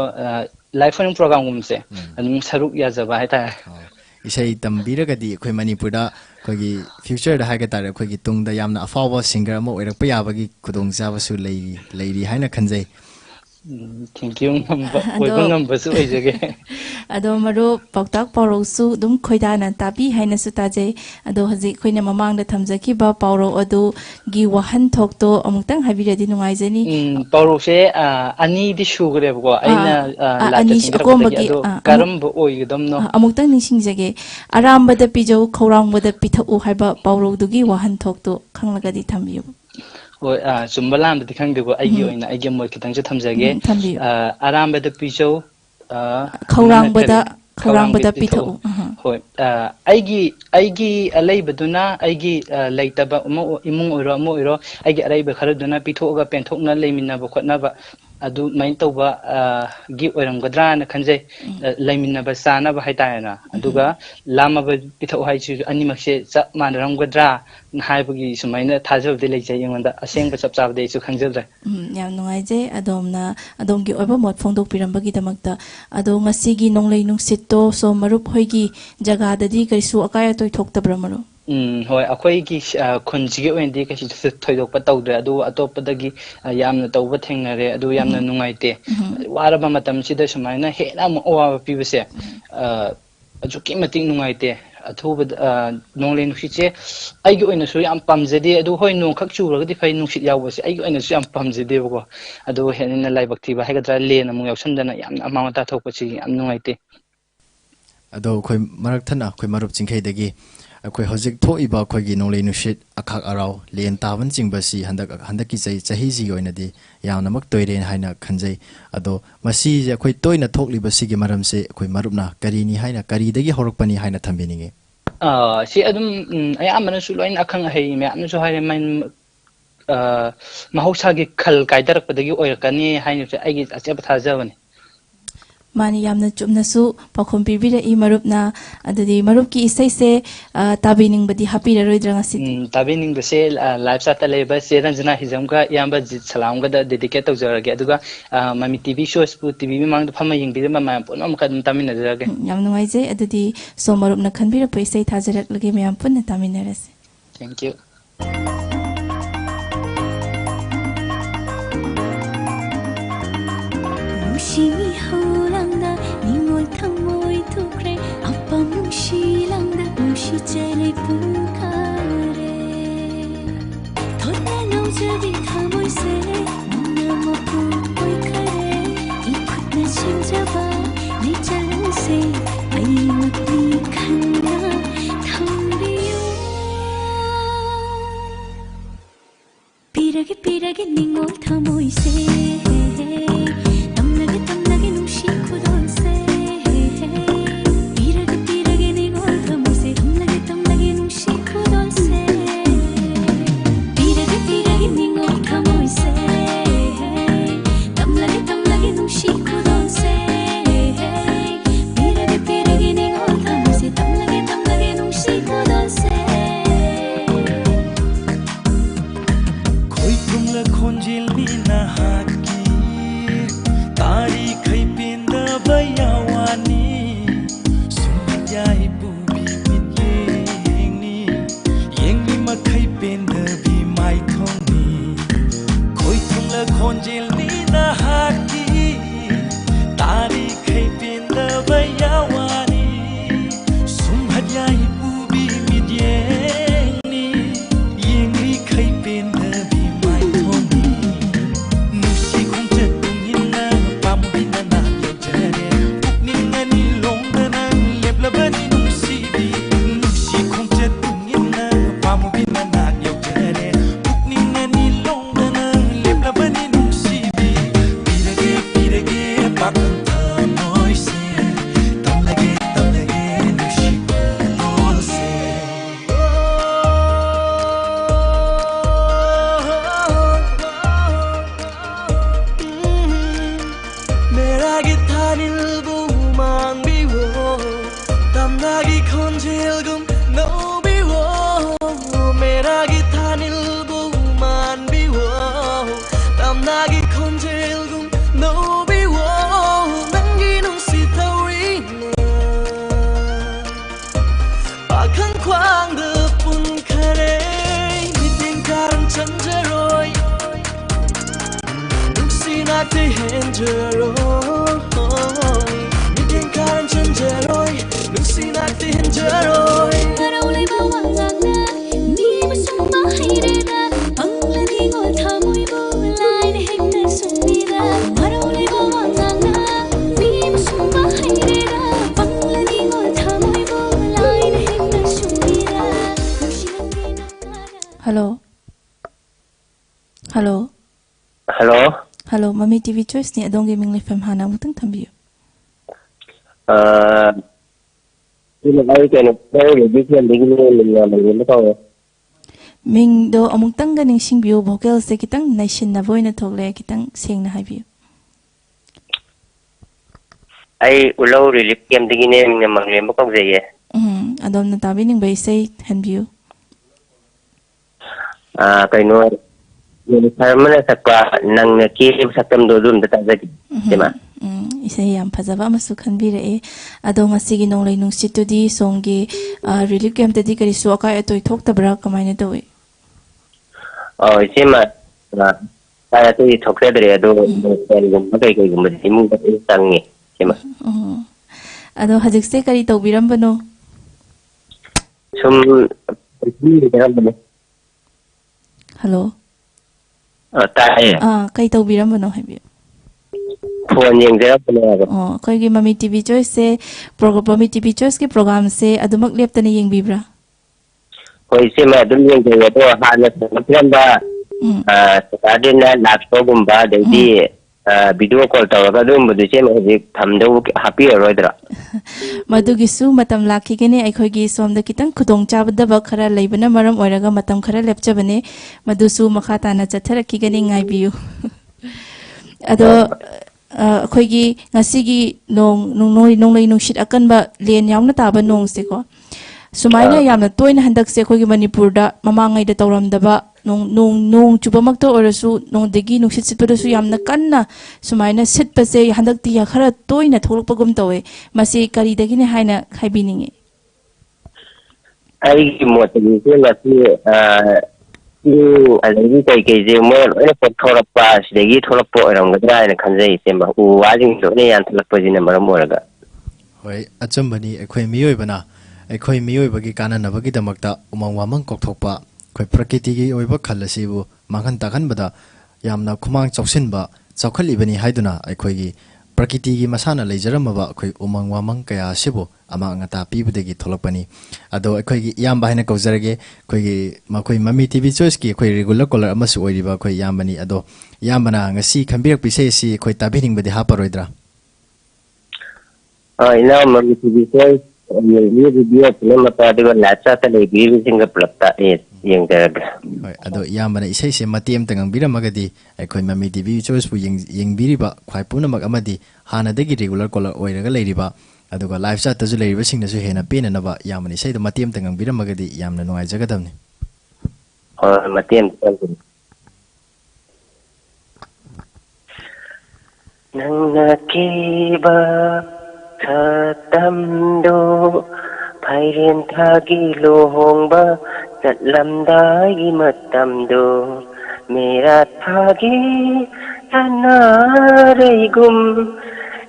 ꯂꯥꯏꯐ ꯐꯣꯔꯝ ꯄ꯭ꯔꯣꯒꯥꯝꯒꯨꯝꯕꯁꯦ ꯑꯗꯨꯝ ꯁꯔꯨꯛ ꯌꯥꯖꯕ ꯍꯥꯏꯇꯥꯔꯦ ꯏꯁꯩ ꯇꯝꯕꯤꯔꯒꯗꯤ ꯑꯩꯈꯣꯏ ꯃꯅꯤꯄꯨꯔꯗ ꯑꯩꯈꯣꯏꯒꯤ ꯐ꯭ꯌꯨꯆꯔꯗ ꯍꯥꯏꯕ ꯇꯥꯔꯦ ꯑꯩꯈꯣꯏꯒꯤ ꯇꯨꯡꯗ ꯌꯥꯝꯅ ꯑꯐꯥꯎꯕ ꯁꯤꯡꯒꯔ ꯑꯃ ꯑꯣꯏꯔꯛꯄ ꯌꯥꯕꯒꯤ ꯈꯨꯗꯣꯡꯆꯥꯕꯁꯨ ꯂꯩꯔꯤ ꯍꯥꯏꯅ ꯈꯟꯖꯩ Thank you oiba ngambasu oijage ado marup pautak paurosu dum khoidana tabi hainasu taje ado haji khoina mamang da thamjaki ba pauro adu gi wahan thokto amutang habiradi nungaijani pauro se ani di sugre bgo aina la ta singra ko ado karam bo oigdam no amutang nising jage aramba da pijau khorang ba da pithu haiba pauro dugi wahan thokto khanglagadi thambiyu ꯍꯣꯏ ꯆꯨꯝꯕ ꯂꯥꯟꯕꯗꯤ ꯈꯪꯗꯦꯀꯣ ꯑꯩꯒꯤ ꯑꯣꯏꯅ ꯑꯩꯒꯤ ꯃꯣꯠ ꯈꯤꯇꯪꯁꯨ ꯊꯝꯖꯒꯦ ꯑꯔꯥꯟꯕꯗ ꯄꯤꯖꯧ ꯈꯧꯔꯥꯡꯕꯗ ꯄꯤꯊꯛꯎ ꯍꯣꯏ ꯑꯩꯒꯤ ꯑꯂꯩꯕꯗꯨꯅ ꯑꯩꯒꯤ ꯂꯩꯇꯕ ꯏꯃꯨꯡ ꯑꯣꯏꯔꯣ ꯑꯃ ꯑꯣꯏꯔꯣ ꯑꯩꯒꯤ ꯑꯔꯩꯕ ꯈꯔꯗꯨꯅ ꯄꯤꯊꯣꯛꯑꯒ ꯄꯦꯟꯊꯣꯛꯅ ꯂꯩꯃꯤꯟꯅꯕ ꯈꯣꯠꯅꯕ ꯑꯗꯨꯃꯥꯏꯅ ꯇꯧꯕ ꯒꯤ ꯑꯣꯏꯔꯝꯒꯗ꯭ꯔꯥꯅ ꯈꯟꯖꯩ ꯂꯩꯃꯤꯟꯅꯕ ꯆꯥꯅꯕ ꯍꯥꯏꯇꯥꯔꯦꯅ ꯑꯗꯨꯒ ꯂꯥꯝꯃꯕ ꯄꯤꯊꯛꯎ ꯍꯥꯏꯁꯤꯁꯨ ꯑꯅꯤꯃꯛꯁꯦ ꯆꯞ ꯃꯥꯟꯅꯔꯝꯒꯗ꯭ꯔꯥ ꯍꯥꯏꯕꯒꯤ ꯁꯨꯃꯥꯏꯅ ꯊꯥꯖꯕꯗꯤ ꯂꯩꯖꯩ ꯑꯩꯉꯣꯟꯗ ꯑꯁꯦꯡꯕ ꯆꯞ ꯆꯥꯕꯗꯤ ꯑꯩꯁꯨ ꯈꯪꯖꯗ꯭ꯔꯦ ꯌꯥꯝ ꯅꯨꯡꯉꯥꯏꯖꯩ ꯑꯗꯣꯝꯅ ꯑꯗꯣꯝꯒꯤ ꯑꯣꯏꯕ ꯃꯣꯠ ꯐꯣꯡꯗꯣꯛꯄꯤꯔꯝꯕꯒꯤꯗꯃꯛꯇ ꯑꯗꯣ ꯉꯁꯤꯒꯤ ꯅꯣꯡꯂꯩ ꯅꯨꯡꯁꯤꯠꯇꯣ ꯁꯣ ꯃꯔꯨꯞ ꯍꯣꯏꯒꯤ ꯖꯒꯥꯗꯗꯤ ꯀꯔꯤꯁꯨ ꯑꯀꯥꯏ ꯑꯇꯣꯏ ꯊꯣꯛꯇꯕ꯭ꯔꯥ ꯃꯔꯨꯞ ꯍꯣꯏ ꯑꯩꯈꯣꯏꯒꯤ ꯈꯨꯟꯁꯤꯒꯤ ꯑꯣꯏꯅꯗꯤ ꯀꯩꯁꯨ ꯊꯣꯏꯗꯣꯛꯄ ꯇꯧꯗ꯭ꯔꯦ ꯑꯗꯨꯕꯨ ꯑꯇꯣꯞꯄꯗꯒꯤ ꯌꯥꯝꯅ ꯇꯧꯕ ꯊꯦꯡꯅꯔꯦ ꯑꯗꯨ ꯌꯥꯝꯅ ꯅꯨꯡꯉꯥꯏꯇꯦ ꯋꯥꯔꯕ ꯃꯇꯝꯁꯤꯗ ꯁꯨꯃꯥꯏꯅ ꯍꯦꯟꯅ ꯑꯃꯨꯛ ꯑꯋꯥꯕ ꯄꯤꯕꯁꯦ ꯑꯁꯨꯛꯀꯤ ꯃꯇꯤꯛ ꯅꯨꯡꯉꯥꯏꯇꯦ ꯑꯊꯨꯕꯗ ꯅꯣꯡꯂꯩ ꯅꯨꯡꯁꯤꯠꯁꯦ ꯑꯩꯒꯤ ꯑꯣꯏꯅꯁꯨ ꯌꯥꯝ ꯄꯥꯝꯖꯗꯦ ꯑꯗꯨ ꯍꯣꯏ ꯅꯣꯡꯈꯛ ꯆꯨꯔꯒꯗꯤ ꯐꯩ ꯅꯨꯡꯁꯤꯠ ꯌꯥꯎꯕꯁꯦ ꯑꯩꯒꯤ ꯑꯣꯏꯅꯁꯨ ꯌꯥꯝ ꯄꯥꯝꯖꯗꯦꯕꯀꯣ ꯑꯗꯨ ꯍꯦꯟꯅ ꯂꯥꯏꯕꯛ ꯊꯤꯕ ꯍꯥꯏꯒꯗ꯭ꯔꯥ ꯂꯦꯟ ꯑꯃꯨꯛ ꯌꯥꯎꯁꯟꯗꯅ ꯌꯥꯝꯅ ꯑꯃꯥꯡ ꯑꯇꯥ ꯊꯣꯛꯄꯁꯤ ꯌꯥꯝ ꯅꯨꯡꯉꯥꯏꯇꯦ ꯑꯗꯣ ꯑꯩꯈꯣꯏ ꯃꯔꯛ ꯊꯠꯅ ꯑꯩꯈꯣꯏ ꯃꯔꯨꯞ ꯆꯤꯡꯈꯩꯗꯒꯤ ꯑꯩꯈꯣꯏ ꯍꯧꯖꯤꯛ ꯊꯣꯛꯏꯕ ꯑꯩꯈꯣꯏꯒꯤ ꯅꯣꯡꯂꯩ ꯅꯨꯡꯁꯤꯠ ꯑꯈꯥꯛ ꯑꯔꯥꯎ ꯂꯦꯟ ꯇꯥꯕꯅꯆꯤꯡꯕꯁꯤ ꯍꯟꯗꯛꯀꯤ ꯆꯍꯤꯁꯤꯒꯤ ꯑꯣꯏꯅꯗꯤ ꯌꯥꯝꯅꯃꯛ ꯇꯣꯏꯔꯦ ꯍꯥꯏꯅ ꯈꯟꯖꯩ ꯑꯗꯣ ꯃꯁꯤꯁꯦ ꯑꯩꯈꯣꯏ ꯇꯣꯏꯅ ꯊꯣꯛꯂꯤꯕꯁꯤꯒꯤ ꯃꯔꯝꯁꯦ ꯑꯩꯈꯣꯏ ꯃꯔꯨꯞꯅ ꯀꯔꯤꯅꯤ ꯍꯥꯏꯅ ꯀꯔꯤꯗꯒꯤ ꯍꯧꯔꯛꯄꯅꯤ ꯍꯥꯏꯅ ꯊꯝꯕꯤꯅꯤꯡꯉꯤ ꯁꯤ ꯑꯗꯨꯝ ꯑꯌꯥꯝꯕꯅꯁꯨ ꯂꯣꯏꯅ ꯑꯈꯪ ꯑꯍꯩ ꯃꯌꯥꯝꯅꯁꯨ ꯍꯥꯏꯔꯦ ꯃꯍꯧꯁꯥꯒꯤ ꯈꯜ ꯀꯥꯏꯗꯔꯛꯄꯗꯒꯤ ꯑꯣꯏꯔꯛꯀꯅꯤ ꯍꯥꯏꯅꯁꯨ ꯑꯩꯒꯤ ꯑꯆꯦꯠꯄ ꯊꯥꯖꯕꯅꯤ ꯃꯥꯅꯤ ꯌꯥꯝꯅ ꯆꯨꯝꯅꯁꯨ ꯄꯥꯎꯈꯨꯝ ꯄꯤꯕꯤꯔꯛꯏ ꯃꯔꯨꯞꯅ ꯑꯗꯨꯗꯤ ꯃꯔꯨꯞꯀꯤ ꯏꯁꯩꯁꯦ ꯇꯥꯕꯤꯅꯤꯡꯕꯗꯤ ꯍꯥꯞꯄꯤꯔꯔꯣꯏꯗ꯭ꯔꯥ ꯉꯁꯤꯗꯤ ꯇꯥꯕꯤꯅꯤꯡꯕꯁꯦ ꯂꯥꯏꯚ ꯆꯥꯠꯇ ꯂꯩꯕ ꯆꯦ ꯔꯟꯖꯅꯥ ꯍꯤꯖꯝꯒ ꯏꯌꯥꯝꯕ ꯖꯤꯠ ꯁꯂꯥꯝꯒꯗ ꯗꯦꯗꯤꯀꯦꯠ ꯇꯧꯖꯔꯒꯦ ꯑꯗꯨꯒ ꯃꯃꯤ ꯇꯤꯚꯤ ꯁꯣꯁꯄꯨ ꯇꯤꯚꯤ ꯃꯃꯥꯡꯗ ꯐꯝꯃ ꯌꯦꯡꯕꯤꯔꯤꯕ ꯃꯌꯥꯝ ꯄꯨꯝꯅꯃꯛ ꯑꯗꯨꯝ ꯇꯥꯃꯤꯟꯅꯖꯔꯒꯦ ꯌꯥꯝ ꯅꯨꯡꯉꯥꯏꯖꯩ ꯑꯗꯨꯗꯤ ꯁꯣ ꯃꯔꯨꯞꯅ ꯈꯟꯕꯤꯔꯛꯄ ꯏꯁꯩ ꯊꯥꯖꯔꯛꯂꯒꯦ ꯃꯌꯥꯝ ꯄꯨꯟꯅ ꯇꯥꯃꯤꯟꯅꯔꯁꯤ ꯊꯦꯡꯛ ꯌꯨ ꯅꯨꯡꯁꯤꯃꯤ ꯍꯧꯔꯥꯡꯗ ꯅꯤꯡꯉꯣꯜ ꯊꯃꯣꯏ ꯊꯣꯛꯈ꯭ꯔꯦ ꯑꯄꯥꯝ ꯅꯨꯡꯁꯤꯂꯥꯡꯗ ꯅꯨꯡꯁꯤꯖꯔꯦ ꯄꯨꯡꯀꯥꯔꯦ ꯊꯣꯠꯅ ꯅꯧꯖꯕꯤ ꯊꯃꯣꯏꯁꯦ ꯅꯪꯅ ꯃꯄꯨ ꯑꯣꯏꯈꯔꯦ ꯏꯈꯨꯠꯅ ꯁꯦꯝꯖꯕ ꯂꯩꯆꯜꯁꯦ ꯑꯩꯃꯛꯅꯤ ꯈꯟꯅ ꯊꯝꯕꯤꯌꯨ ꯄꯤꯔꯒꯦ ꯄꯤꯔꯒꯦ ꯅꯤꯡꯉꯣꯜ ꯊꯃꯣꯏꯁꯦ khonjil mi na haki ꯍꯟꯖꯔꯣꯏ ꯃꯤꯠꯌꯦꯡ ꯈꯥꯔꯝ ꯆꯟꯖꯔꯣꯏ ꯅꯨꯡꯁꯤ ꯉꯥꯛꯇꯤ ꯍꯟꯖꯔꯣꯏ ꯃꯔꯧ ꯂꯩꯕ ꯋꯥꯉꯥꯡꯅ ꯃꯤꯕꯨ ꯁꯨꯝꯕ ꯍꯩꯔꯦꯗ ꯄꯪꯂꯗꯤ ꯉꯣꯜ ꯊꯃꯣꯏꯕꯨ ꯂꯥꯏꯅ ꯍꯦꯛꯇ ꯁꯨꯝꯕꯤꯔ ꯃꯔꯧ ꯂꯩꯕ ꯋꯥꯉꯥꯡꯅ ꯃꯤꯕꯨ ꯁꯨꯝꯕ ꯍꯩꯔꯦꯗ ꯄꯪꯂꯗꯤ ꯉꯣꯜ ꯊꯃꯣꯏꯕꯨ ꯂꯥꯏꯅ ꯍꯦꯛꯇ ꯁꯨꯝꯕꯤꯔ Hello. Hello. Hello. Hello. Mami TV Choice ni adong gaming live FM hana mutang thambiyo. Sino ay kaya bigyan mo to. Ming do among tang ganing singbiyo vocal se kitang nation na voice na thogle kitang seng na haibiyo. Ay ulaw relief game digine ng manglem ko kaye. Adom na tabi ning bay say hanbiyo. Kay no Harman sa pa nang nakilim sa tamdodum datagad. Diba? Isa yam phajaba amasu khanbire e ado ngasigi nonglai nungsitudi songgi relief camp tadi kari so ka etoi thoktabra kamaina tawi Sima kaya to thokredre ado kai gum imu tangi. Sima. Ado hajikse kari tawbirambano Sum Hello. Tayo. Kay tawbirambano haibiyo. Phone yengda pala. Koi gi Mami TV Choice se program Mami TV Choice ke program se adumak leptani yengbibra. Koi sima dum yengda to hana sa tadi na laptop gumba jadi video call tawaga dum budu sima thamdo happy roidra. Madugi su matam lakhi gene akhoi gi somda kitang khudong chabda ba khara leibana maram oiraga matam khara lepchabane madu su makhata na chatharakhi gene ngaibiyu. Ado akhoi ngasigi nonglai nungshit akanba len yauna taba nong se ko sumaina yamna toina handak se akhoi Manipur da mamangai da tawramdaba nong chubamakto orasu nong degi nungshit sitpadasu yamna kanna sumaina sitpase handak ti ya khara toina tholokpagum tawe masi kari dagine haina khaibininge ai motagi se lati alagi kai kai je mo ene pot thorapa sidagi thorappo eramgadra ene khanjai semba u wajing do ne yan thalakpa jina maram oraga hoi achambani ekhoi miyoi bana ekhoi miyoi bagi kana nabagi damakta umang wamang kokthokpa khoi prakriti gi oiba khalasibu manghan takhan bada yamna khumang choksinba chawkhali haiduna ekhoi gi prakriti gi masana leijaramaba ekhoi umang wamang kaya sibu ama ngata pibudegi tholakpani ado ekhoi gi yamba haina kawjarage ekhoi gi makoi Mami TV Choice ki ekhoi regular caller amasu oiriba ekhoi yambani ado yambana ngasi khambirak pisai si ekhoi tabining badi haparoidra ina Mami TV Choice ni video film mata de lacha ta le bi singa plata yang daga hoi ado yambana isai se matiem tangang biramagadi ekhoi Mami TV Choice bu yeng biriba khwai puna mag amadi hana degi regular caller oiraga leiriba aduga live chat tazu leiriba singnasu hena pena naba yamani sai do matiem tangang biramagadi yamna nungai jagadamni matiem nang nakiba Satamdo Pairin thagi lohongba Satlamdagi matamdo Mera thagi Sanaregum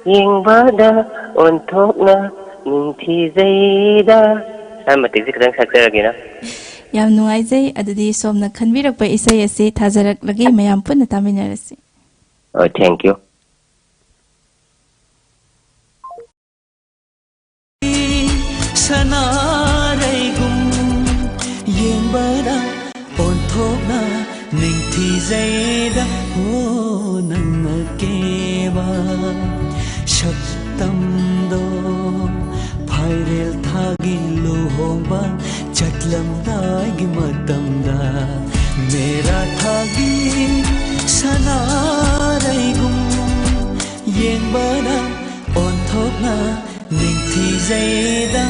Yengbada Ontokna Ninti Zaida Sama tizik kadang saksa lagi na Yam nungai jai adudi somna khanbirak pa isai ase thajarak lagi mayam punna taminarasi. Thank you. Sanaregum yengbada onthokna ningthi zaida ho nangakeba shaktamdo phairel thagi lohongba chatlamdagi matamda mera thagi sanaregum yengbada onthokna ningthi zaida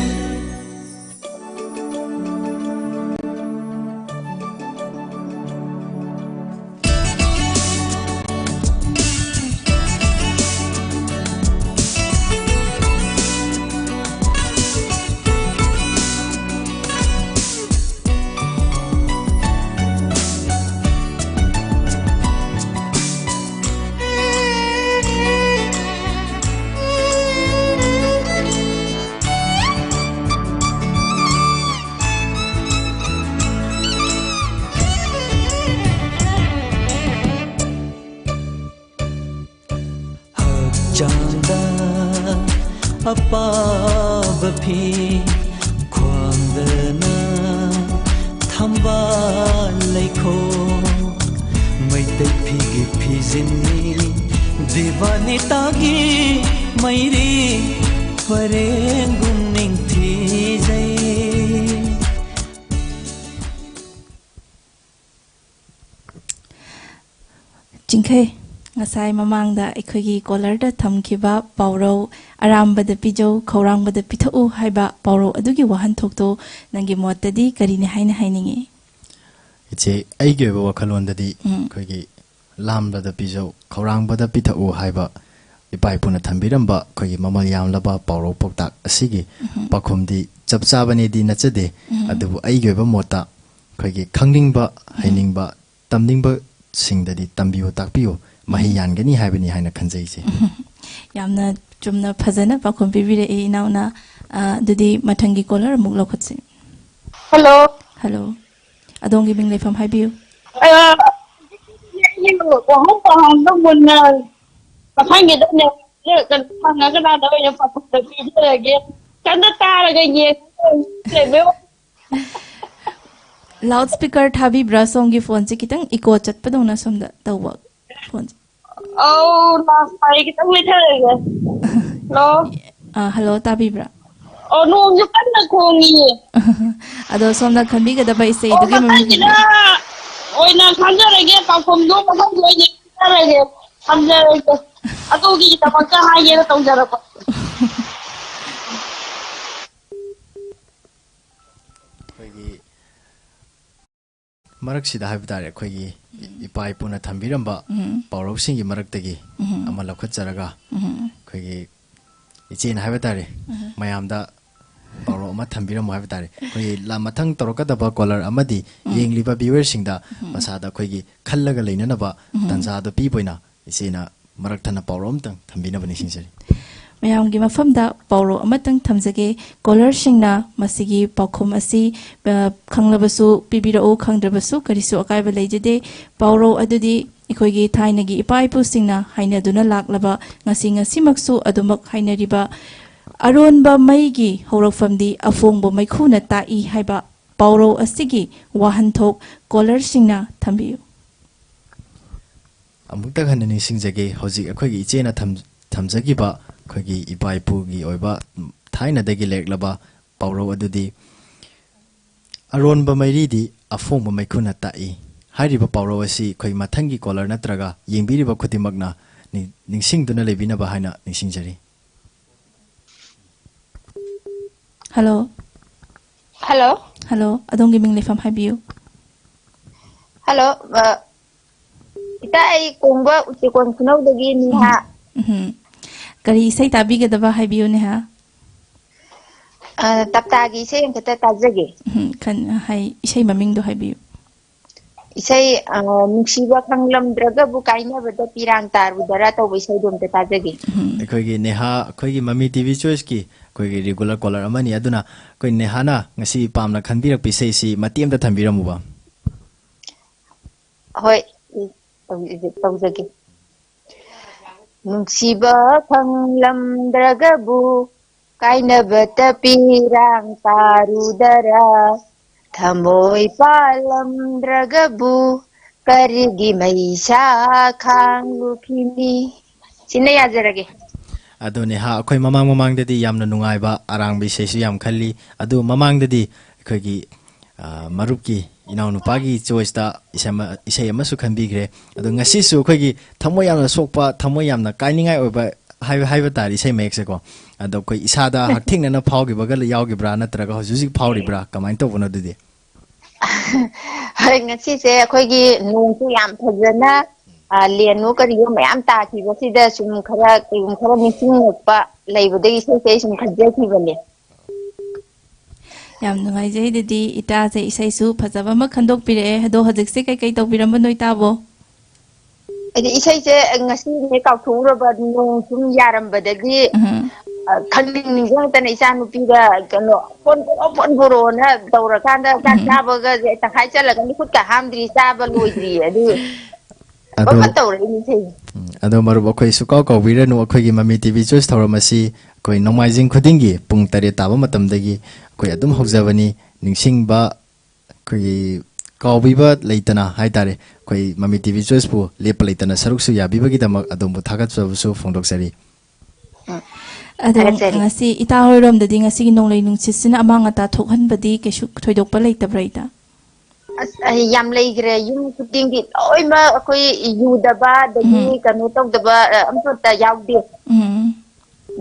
ꯑꯄꯥꯕ ꯐꯤ ꯈ꯭ꯋꯥꯡꯗꯅ ꯊꯝꯕ ꯂꯩꯈꯣꯛ ꯃꯩꯇꯩ ꯐꯤꯒꯤ ꯐꯤꯖꯤꯟꯅꯤ ꯗꯤꯕꯥꯅꯤꯇꯥꯒꯤ ꯃꯩꯔꯤ ꯄꯔꯦꯡꯒꯨꯝ ꯅꯤꯡꯊꯤꯖꯩ ꯆꯤꯡꯈꯩ ꯉꯁꯥꯏ ꯃꯃꯥꯡꯗ ꯑꯩꯈꯣꯏꯒꯤ ꯀꯣꯂꯔꯗ ꯊꯝꯈꯤꯕ ꯄꯥꯎꯔꯧ ꯑꯔꯥꯝꯕꯗ ꯄꯤꯖꯧ ꯈꯧꯔꯥꯡꯕꯗ ꯄꯤꯊꯛꯎ ꯍꯥꯏꯕ ꯄꯥꯎꯔꯧ ꯑꯗꯨꯒꯤ ꯋꯥꯍꯟꯊꯣꯛꯇꯣ ꯅꯪꯒꯤ ꯃꯣꯠꯇꯗꯤ ꯀꯔꯤꯅꯤ ꯍꯥꯏꯅ ꯍꯥꯏꯅꯤꯡꯉꯤ? ꯏꯆꯦ ꯑꯩꯒꯤ ꯑꯣꯏꯕ ꯋꯥꯈꯜꯂꯣꯟꯗꯗꯤ ꯑꯩꯈꯣꯏꯒꯤ ꯂꯥꯝꯕꯗ ꯄꯤꯖꯧ ꯈꯧꯔꯥꯡꯕꯗ ꯄꯤꯊꯛꯎ ꯍꯥꯏꯕ ꯏꯄꯥ ꯏꯄꯨꯅ ꯊꯝꯕꯤꯔꯝꯕ ꯑꯩꯈꯣꯏꯒꯤ ꯃꯃꯜ ꯌꯥꯝꯂꯕ ꯄꯥꯎꯔꯧ ꯄꯥꯎꯇꯥꯛ ꯑꯁꯤꯒꯤ ꯄꯥꯎꯈꯨꯝꯗꯤ ꯆꯞ ꯆꯥꯕꯅꯦꯗꯤ ꯅꯠꯆꯗꯦ ꯑꯗꯨꯕꯨ ꯑꯩꯒꯤ ꯑꯣꯏꯕ ꯃꯣꯠꯇ ꯑꯩꯈꯣꯏꯒꯤ ꯈꯪꯅꯤꯡꯕ ꯍꯩꯅꯤꯡꯕ ꯇꯝꯅꯤꯡꯕꯁꯤꯡꯗꯗꯤ ꯇꯝꯕꯤꯌꯨ ꯇꯥꯛꯄꯤꯌꯨ ꯃꯍꯩ ꯌꯥꯟꯒꯅꯤ ꯍꯥꯏꯕꯅꯤ ꯍꯥꯏꯅ ꯈꯟꯖꯩ ꯏꯆꯦ꯫ ꯌꯥꯝꯅ ꯆꯨꯝꯅ ꯐꯖꯅ ꯄꯥꯎꯈꯨꯝ ꯄꯤꯕꯤꯔꯛꯏ ꯏꯅꯥꯎꯅ꯫ ꯑꯗꯨꯗꯤ ꯃꯊꯪꯒꯤ ꯀꯣꯂꯔ ꯑꯃꯨꯛ ꯂꯧꯈꯠꯁꯤ꯫ ꯍꯜꯂꯣ ꯍꯜꯂꯣ, ꯑꯗꯣꯝꯒꯤ ꯃꯤꯡ ꯂꯩꯐꯝ ꯍꯥꯏꯕꯤꯌꯨ꯫ ꯋꯥꯍꯪ ꯄꯥꯎꯍꯪꯗꯣ ꯃꯨꯟꯅ ꯃꯊꯪꯒꯤꯗꯅꯦ ꯐꯪꯉꯒꯅ ꯑꯣꯏꯅ ꯄꯥꯎꯈꯨꯝꯗ ꯄꯤꯖꯔꯒꯦ ꯀꯟꯅ ꯇꯥꯔꯒ ꯌꯦꯡꯉ ꯂꯥꯎꯠ ꯁ꯭ꯄꯤꯀꯔ ꯊꯥꯕꯤꯕ꯭ꯔꯥ? ꯁꯣꯝꯒꯤ ꯐꯣꯟꯁꯦ ꯈꯤꯇꯪ ꯏꯀꯣ ꯆꯠꯄꯗꯧꯅ ꯁꯣꯝꯗ ꯇꯧꯕ ꯐꯣꯟꯁꯦ꯫ ꯂꯥꯎꯠ ꯈꯤꯇꯪ ꯂꯩꯊꯔꯒꯦ꯫ Hello hello, ꯇꯥꯕꯤꯕ꯭ꯔꯥ? ꯅꯣꯡꯁꯨ ꯀꯟꯅ ꯈꯣꯡꯉꯤꯌꯦ꯫ ꯑꯗꯣ ꯁꯣꯝꯅ ꯈꯟꯕꯤꯒꯗꯕ ꯑꯣ ꯏꯁꯩꯗꯨꯒꯤ ꯃꯃꯤꯡ ꯃꯊꯪꯒꯤꯗ ꯊꯣꯟꯕꯤꯌꯨ꯫ ꯑꯣꯏꯅ ꯈꯟꯖꯔꯒꯦ ꯄꯥꯎꯈꯨꯝꯗꯣ ꯃꯊꯪꯗ ꯑꯣꯏꯅ ꯈꯟꯖꯔꯒꯦ ꯊꯝꯖꯔꯒꯦ ꯑꯗꯨꯒꯤꯗꯃꯛꯇ ꯍꯥꯏꯒꯦꯅ ꯇꯧꯖꯔꯛꯄ꯫ ꯑꯩꯈꯣꯏꯒꯤ ꯃꯔꯛꯁꯤꯗ ꯍꯥꯏꯕ ꯇꯥꯔꯦ ꯑꯩꯈꯣꯏꯒꯤ ꯏꯄꯥ ꯏꯄꯨꯅ ꯊꯝꯕꯤꯔꯝꯕ ꯄꯥꯎꯔꯧꯁꯤꯡꯒꯤ ꯃꯔꯛꯇꯒꯤ ꯑꯃ ꯂꯧꯈꯠꯆꯔꯒ ꯑꯩꯈꯣꯏꯒꯤ ꯏꯆꯦꯅ ꯍꯥꯏꯕ ꯇꯥꯔꯦ ꯃꯌꯥꯝꯗ ꯄꯥꯎꯔꯧ ꯑꯃ ꯊꯝꯕꯤꯔꯝꯃꯣ ꯍꯥꯏꯕ ꯇꯥꯔꯦ꯫ ꯑꯩꯈꯣꯏꯒꯤ ꯃꯊꯪ ꯇꯧꯔꯛꯀꯗꯕ ꯀꯣꯂꯔ ꯑꯃꯗꯤ ꯌꯦꯡꯂꯤꯕ ꯚꯤꯌꯨꯋꯔꯁꯤꯡꯗ ꯃꯁꯥꯗ ꯑꯩꯈꯣꯏꯒꯤ ꯈꯜꯂꯒ ꯂꯩꯅꯅꯕ ꯇꯥꯟꯖꯥꯗꯣ ꯄꯤꯕ ꯑꯣꯏꯅ ꯏꯆꯦꯅ ꯃꯔꯛ ꯊꯠꯅ ꯄꯥꯎꯔꯧ ꯑꯃꯇꯪ ꯊꯝꯕꯤꯅꯕ ꯅꯤꯡꯁꯤꯡꯖꯔꯤ꯫ ꯃꯌꯥꯝꯒꯤ ꯃꯐꯝꯗ ꯄꯥꯎꯔꯧ ꯑꯃꯇꯪ ꯊꯝꯖꯒꯦ꯫ ꯀꯣꯂꯔꯁꯤꯡꯅ ꯃꯁꯤꯒꯤ ꯄꯥꯎꯈꯨꯝ ꯑꯁꯤ ꯈꯪꯂꯕꯁꯨ ꯄꯤꯕꯤꯔꯛꯎ, ꯈꯪꯗ꯭ꯔꯕꯁꯨ ꯀꯔꯤꯁꯨ ꯑꯀꯥꯏꯕ ꯂꯩꯖꯗꯦ꯫ ꯄꯥꯎꯔꯧ ꯑꯗꯨꯗꯤ ꯑꯩꯈꯣꯏꯒꯤ ꯊꯥꯏꯅꯒꯤ ꯏꯄꯥ ꯏꯄꯨꯁꯤꯡꯅ ꯍꯥꯏꯅꯗꯨꯅ ꯂꯥꯛꯂꯕ, ꯉꯁꯤꯃꯛꯁꯨ ꯑꯗꯨꯃꯛ ꯍꯥꯏꯅꯔꯤꯕ ꯑꯔꯣꯟꯕ ꯃꯩꯒꯤ ꯍꯧꯔꯛꯐꯝꯗꯤ ꯑꯐꯣꯡꯕ ꯃꯩꯈꯨꯅ ꯇꯥꯛꯏ ꯍꯥꯏꯕ ꯄꯥꯎꯔꯧ ꯑꯁꯤꯒꯤ ꯋꯥꯍꯟꯊꯣꯛ ꯀꯣꯂꯔꯁꯤꯡꯅ ꯊꯝꯕꯤꯌꯨ꯫ ꯑꯃꯨꯛꯇ ꯍꯟꯅ ꯅꯤꯡꯁꯤꯡꯖꯒꯦ, ꯍꯧꯖꯤꯛ ꯑꯩꯈꯣꯏꯒꯤ ꯏꯆꯦꯅ ꯊꯝꯖꯈꯤꯕ ꯑꯩꯈꯣꯏꯒꯤ ꯏꯄꯥ ꯏꯄꯨꯒꯤ ꯑꯣꯏꯕ ꯊꯥꯏꯅꯗꯒꯤ ꯂꯩꯔꯛꯂꯕ ꯄꯥꯎꯔꯧ ꯑꯗꯨꯗꯤ ꯑꯔꯣꯟꯕ ꯃꯩꯔꯤꯗꯤ ꯑꯐꯣꯡꯕ ꯃꯩꯈꯨꯅ ꯇꯥꯛꯏ꯫ ꯍꯥꯏꯔꯤꯕ ꯄꯥꯎꯔꯧ ꯑꯁꯤ ꯑꯩꯈꯣꯏ ꯃꯊꯪꯒꯤ ꯀꯣꯂꯔ ꯅꯠꯇ꯭ꯔꯒ ꯌꯦꯡꯕꯤꯔꯤꯕ ꯈꯨꯗꯤꯡꯃꯛꯅ ꯅꯤꯡꯁꯤꯡꯗꯨꯅ ꯂꯩꯕꯤꯅꯕ ꯍꯥꯏꯅ ꯅꯤꯡꯁꯤꯡꯖꯔꯤ꯫ ꯍꯜꯂꯣ ꯍꯜꯂꯣ ꯍꯜꯂꯣ, ꯑꯗꯣꯝꯒꯤ ꯃꯤꯡ ꯂꯩꯐꯝ ꯍꯥꯏꯕꯤꯌꯨ꯫ ꯍꯜꯂꯣ, ꯏꯇꯥ ꯑꯩ ꯀꯣꯡꯕ ꯎꯆꯦꯛꯀꯣꯟ ꯈꯨꯅꯧꯗꯒꯤ ꯅꯤꯍꯥ꯫ ꯀꯔꯤ ꯏꯁꯩ ꯇꯥꯕꯤꯒꯗꯕ ꯍꯥꯏꯕꯤꯌꯨ ꯅꯦꯍꯥ꯫ ꯇꯞꯇꯥꯒꯤ ꯏꯁꯩ ꯑꯃꯈꯛꯇ ꯇꯥꯖꯒꯦ꯫ ꯏꯁꯩ ꯃꯃꯤꯡꯗꯣ ꯍꯥꯏꯕꯤꯌꯨ꯫ ꯏꯁꯩ ꯅꯨꯡꯁꯤꯕ ꯈꯪꯂꯝꯗ꯭ꯔꯒꯕꯨ ꯀꯥꯏꯅꯕꯗ ꯄꯤꯔꯥꯡ ꯇꯥꯔꯨꯗꯔꯥ ꯇꯧꯕ ꯏꯁꯩꯗꯣ ꯑꯝꯇ ꯇꯥꯖꯒꯦ꯫ ꯑꯩꯈꯣꯏꯒꯤ ꯅꯦꯍꯥ ꯑꯩꯈꯣꯏꯒꯤ ꯃꯃꯤ ꯇꯤꯚꯤ ꯆꯣꯏꯁꯀꯤ ꯑꯩꯈꯣꯏꯒꯤ ꯔꯤꯒꯨꯂꯔ ꯀꯣꯂꯔ ꯑꯃꯅꯤ, ꯑꯗꯨꯅ ꯑꯩꯈꯣꯏ ꯅꯦꯍꯥꯅ ꯉꯁꯤ ꯄꯥꯝꯅ ꯈꯟꯕꯤꯔꯛꯄ ꯏꯁꯩꯁꯤ ꯃꯇꯦꯛ ꯑꯃꯇ ꯊꯝꯕꯤꯔꯝꯃꯨꯕ꯫ ꯍꯣꯏ, ꯇꯧꯖꯒꯦ꯫ ꯅꯨꯡꯁꯤꯕ ꯈꯪꯂꯝꯗ꯭ꯔꯒꯕꯨ ꯀꯥꯏꯅꯕꯇ ꯄꯤꯔꯥꯡ ꯇꯥꯔꯨꯗꯔꯥ ꯊꯃꯣꯏ ꯄꯥꯜꯂꯝꯗ꯭ꯔꯒꯕꯨ ꯀꯔꯤꯒꯤ ꯃꯩꯁꯥ ꯈꯥꯡꯂꯨꯈꯤꯅꯤ꯫ ꯁꯤꯅ ꯌꯥꯖꯔꯒꯦ꯫ ꯑꯗꯣ ꯅꯦꯍꯥ, ꯑꯩꯈꯣꯏ ꯃꯃꯥꯡꯗꯗꯤ ꯌꯥꯝꯅ ꯅꯨꯡꯉꯥꯏꯕ ꯑꯔꯥꯡꯕ ꯏꯁꯩꯁꯨ ꯌꯥꯝ ꯈꯜꯂꯤ, ꯑꯗꯨ ꯃꯃꯥꯡꯗꯗꯤ ꯑꯩꯈꯣꯏꯒꯤ ꯃꯔꯨꯞꯀꯤ ꯏꯅꯥꯎꯅꯨꯄꯥꯒꯤ ꯆꯣꯏꯁꯇ ꯏꯁꯩ ꯑꯃꯁꯨ ꯈꯟꯕꯤꯈ꯭ꯔꯦ꯫ ꯑꯗꯣ ꯉꯁꯤꯁꯨ ꯑꯩꯈꯣꯏꯒꯤ ꯊꯃꯣꯏ ꯌꯥꯝꯅ ꯁꯣꯛꯄ, ꯊꯃꯣꯏ ꯌꯥꯝꯅ ꯀꯥꯏꯅꯤꯡꯉꯥꯏ ꯑꯣꯏꯕ ꯍꯥꯏꯕ ꯇꯥꯔꯦ ꯏꯁꯩ ꯃꯌꯦꯛꯁꯦꯀꯣ꯫ ꯑꯗꯣ ꯑꯩꯈꯣꯏ ꯏꯁꯥꯗ ꯍꯛꯊꯦꯡꯅꯅ ꯐꯥꯎꯈꯤꯕꯒ ꯌꯥꯎꯈꯤꯕ꯭ꯔꯥ, ꯅꯠꯇ꯭ꯔꯒ ꯍꯧꯖꯤꯛ ꯍꯧꯖꯤꯛ ꯐꯥꯎꯔꯤꯕ꯭ꯔꯥ, ꯀꯃꯥꯏꯅ ꯇꯧꯕꯅꯣ ꯑꯗꯨꯗꯤ? ꯍꯣꯏ, ꯉꯁꯤꯁꯦ ꯑꯩꯈꯣꯏꯒꯤ ꯅꯣꯡꯁꯨ ꯌꯥꯝ ꯐꯖꯅ ꯂꯦꯟꯅꯣ ꯀꯔꯤꯌꯣ ꯃꯌꯥꯝ ꯇꯥꯈꯤꯕꯁꯤꯗ ꯁꯨꯝ ꯀꯩꯒꯨꯝꯕ ꯈꯔ ꯅꯤꯡꯁꯤꯡꯉꯛꯄ ꯂꯩꯕꯗꯒꯤ ꯏꯁꯩꯁꯦ ꯑꯩ ꯁꯨꯝ ꯈꯟꯖꯈꯤꯕꯅꯦ꯫ ꯌꯥꯝ ꯅꯨꯡꯉꯥꯏꯖꯩ꯫ ꯑꯗꯨꯗꯤ ꯏꯇꯥꯁꯦ ꯏꯁꯩꯁꯨ ꯐꯖꯕ ꯑꯃ ꯈꯟꯗꯣꯛꯄꯤꯔꯛꯑꯦ꯫ ꯑꯗꯣ ꯍꯧꯖꯤꯛꯁꯦ ꯀꯩꯀꯩ ꯇꯧꯕꯤꯔꯝꯕꯅꯣ ꯏꯇꯥꯕꯣ? ꯍꯥꯏꯗꯤ ꯏꯁꯩꯁꯦ ꯉꯁꯤꯅꯦ ꯀꯥꯎꯊꯣꯛꯎꯔꯕ, ꯅꯣꯡ ꯁꯨꯝ ꯌꯥꯔꯝꯕꯗꯒꯤ ꯈꯪꯅꯤꯡ ꯅꯤꯡꯁꯤꯡꯉꯛꯇꯅ ꯏꯆꯥ ꯅꯨꯄꯤꯒ ꯀꯩꯅꯣ ꯐꯣꯟ ꯄꯣꯔꯣꯑꯣꯅ ꯇꯧꯔꯀꯥꯟꯗ ꯆꯥꯛ ꯆꯥꯕꯒ ꯇꯪꯈꯥꯏ ꯆꯜꯂꯒ ꯈꯨꯠꯀ ꯍꯥꯝꯗ꯭ꯔꯤ, ꯆꯥꯕ ꯂꯣꯏꯗ꯭ꯔꯤꯌꯦ꯫ ꯑꯗꯨ ꯑꯗꯣ ꯃꯔꯨꯞ ꯑꯩꯈꯣꯏ ꯁꯨꯀꯥꯎ ꯀꯥꯎꯕꯤꯔꯅꯨ ꯑꯩꯈꯣꯏꯒꯤ ꯃꯃꯤ ꯇꯤꯚꯤ ꯆꯣꯏꯁ ꯊꯧꯔꯝ ꯑꯁꯤ ꯑꯩꯈꯣꯏ ꯅꯣꯡꯃꯥꯏꯖꯤꯡ ꯈꯨꯗꯤꯡꯒꯤ ꯄꯨꯡ 7 ꯇꯥꯕ ꯃꯇꯝꯗꯒꯤ ꯑꯩꯈꯣꯏ ꯑꯗꯨꯝ ꯍꯧꯖꯕꯅꯤ ꯅꯤꯡꯁꯤꯡꯕ ꯑꯩꯈꯣꯏꯒꯤ ꯀꯥꯎꯕꯤꯕ ꯂꯩꯇꯅ ꯍꯥꯏꯇꯥꯔꯦ ꯑꯩꯈꯣꯏ ꯃꯃꯤ ꯇꯤꯚꯤ ꯆꯣꯏꯁꯄꯨ ꯂꯦꯞꯄ ꯂꯩꯇꯅ ꯁꯔꯨꯛꯁꯨ ꯌꯥꯕꯤꯕꯒꯤꯗꯃꯛ ꯑꯗꯣꯝꯕꯨ ꯊꯥꯒꯠꯆꯕꯁꯨ ꯐꯣꯡꯗꯣꯛꯆꯔꯤ ꯑꯗꯣ ꯉꯁꯤ ꯏꯇꯥ ꯍꯣꯏꯔꯣꯝꯗꯗꯤ ꯉꯁꯤꯒꯤ ꯅꯣꯡꯂꯩ ꯅꯨꯡꯁꯤꯠꯁꯤꯅ ꯑꯃꯥꯡ ꯑꯇꯥ ꯊꯣꯛꯍꯟꯕꯗꯤ ꯀꯩꯁꯨ ꯊꯣꯏꯗꯣꯛꯄ ꯂꯩꯇꯕ꯭ꯔꯥ ꯏꯇꯥ ꯌꯥꯝ ꯂꯩꯈ꯭ꯔꯦ ꯌꯨꯝ ꯈꯨꯗꯤꯡꯒꯤ ꯂꯣꯏꯅꯃꯛ ꯑꯩꯈꯣꯏ ꯌꯨꯗꯕ ꯑꯗꯒꯤ ꯀꯩꯅꯣ ꯇꯧꯗꯕ ꯑꯝꯇ ꯌꯥꯎꯗꯦ